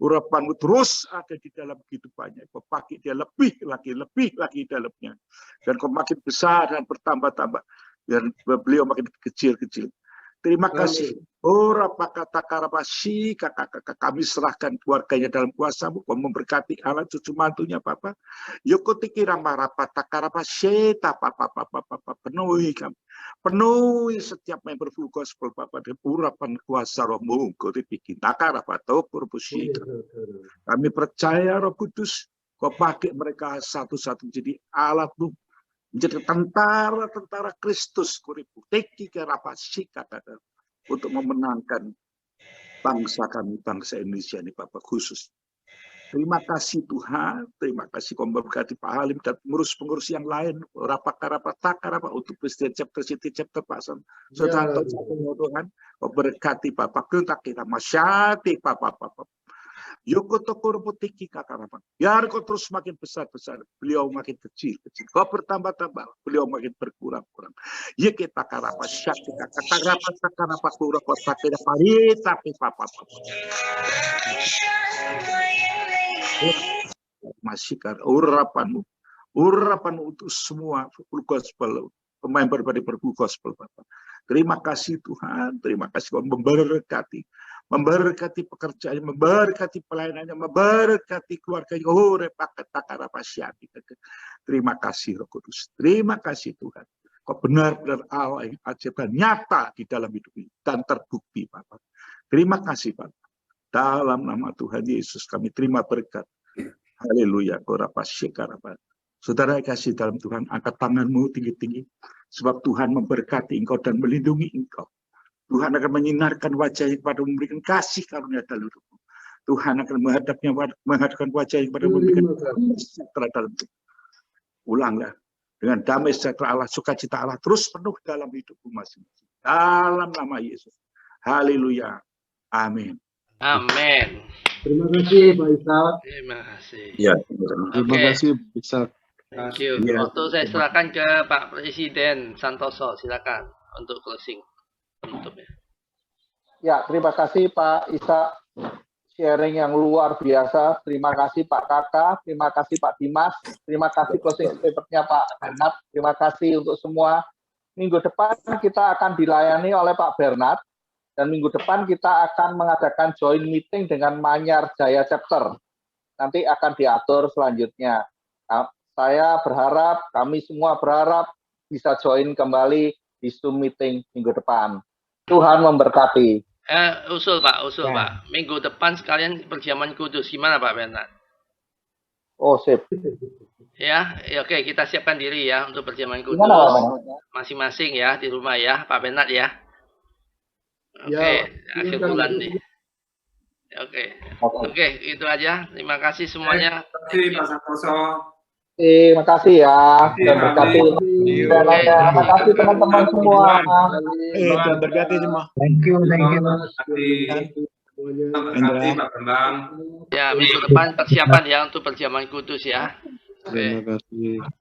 urapan-Mu terus ada di dalam kehidupannya. Kau pakai dia lebih lagi dalamnya. Dan kau makin besar dan bertambah-tambah. Dan beliau makin kecil-kecil. Terima kasih. Ora pakata karabasi, kakak-kakak kami serahkan keluarganya dalam kuasa-Mu. Kau memberkati anak cucu mantunya, Papa. Yokotiki ramarapata karabasi, Papa. Penuhi kami. Penuhi setiap member full gospel, Papa. Dan urapan kuasa Roh-Mu. Kau dibikin takarapato kurbusi. Kami percaya Roh Kudus. Kau pakai mereka satu-satu jadi alat-Mu. Menjadi tentara Kristus kuripu teki kerapasi kata untuk memenangkan bangsa kami, bangsa Indonesia ini Bapak khusus. Terima kasih Tuhan, terima kasih Kau memberkati Pak Halim dan pengurus-pengurus yang lain, rapat untuk Presiden chapter City chapter Pak Sutanto Tuhan, Kau berkati Bapak kita masyati Bapak. Yoko toko putiki kakak. Biar kau terus makin besar, beliau makin kecil. Kau bertambah-tambah, beliau makin berkurang. Ya kita karapa syak kita kata karapa kurang kau sakit pari tapi papa. Masih kan urapanmu untuk semua full gospel pemain berbadi full gospel Bapak. Terima kasih Tuhan, terima kasih Kau memberkati pekerjaan, memberkati pelayanannya, memberkati keluarganya. Oh, terima kasih Roh Kudus. Terima kasih Tuhan. Kau benar-benar Allah yang ajaib dan nyata di dalam hidup ini dan terbukti Bapak. Terima kasih Bapak. Dalam nama Tuhan Yesus kami terima berkat. Haleluya. Saudara kasih dalam Tuhan, angkat tanganmu tinggi-tinggi. Sebab Tuhan memberkati engkau dan melindungi engkau. Tuhan akan menyinarkan wajahnya kepada memberikan kasih karunia dalam hidupmu. Tuhan akan menghadapkan wajahnya kepada memberikan sejahtera dalam hidupmu. Ulanglah dengan damai sejahtera Allah, sukacita Allah terus penuh dalam hidupmu masing-masing. Dalam nama Yesus. Haleluya. Amin. Amin. Terima kasih Pak Ishak. Terima kasih. Ya, Terima kasih Ishak. Thank you. Ya. Waktu saya silakan ke Pak Presiden Santoso, silakan untuk closing. Penutupnya. Ya, terima kasih Pak Ishak, sharing yang luar biasa. Terima kasih Pak Kakak, terima kasih Pak Dimas, terima kasih closing statement-nya Pak Bernard, terima kasih untuk semua. Minggu depan kita akan dilayani oleh Pak Bernard, dan minggu depan kita akan mengadakan joint meeting dengan Manyar Jaya Chapter. Nanti akan diatur selanjutnya. Nah, saya berharap, kami semua berharap bisa join kembali di Zoom meeting minggu depan. Tuhan memberkati. Usul Pak, Ya. Pak. Minggu depan sekalian perjamuan kudus. Gimana Pak Bernard? Oh, sip. Ya, oke, kita siapkan diri ya untuk perjamuan kudus. Gimana Pak Bernard? Masing-masing ya di rumah ya, Pak Bernard ya. Oke, Ya, akhir silakan. bulan nih. Oke, itu aja. Terima kasih semuanya. Terima kasih Pak Santoso. Terima kasih ya. Dan berkati. Oke, Terima kasih teman-teman semua. Tuhan berkati semua. Thank you. Terima kasih Pak Bambang. Ya, minggu depan persiapan ya untuk perjamuan kudus ya. Oke. Terima kasih.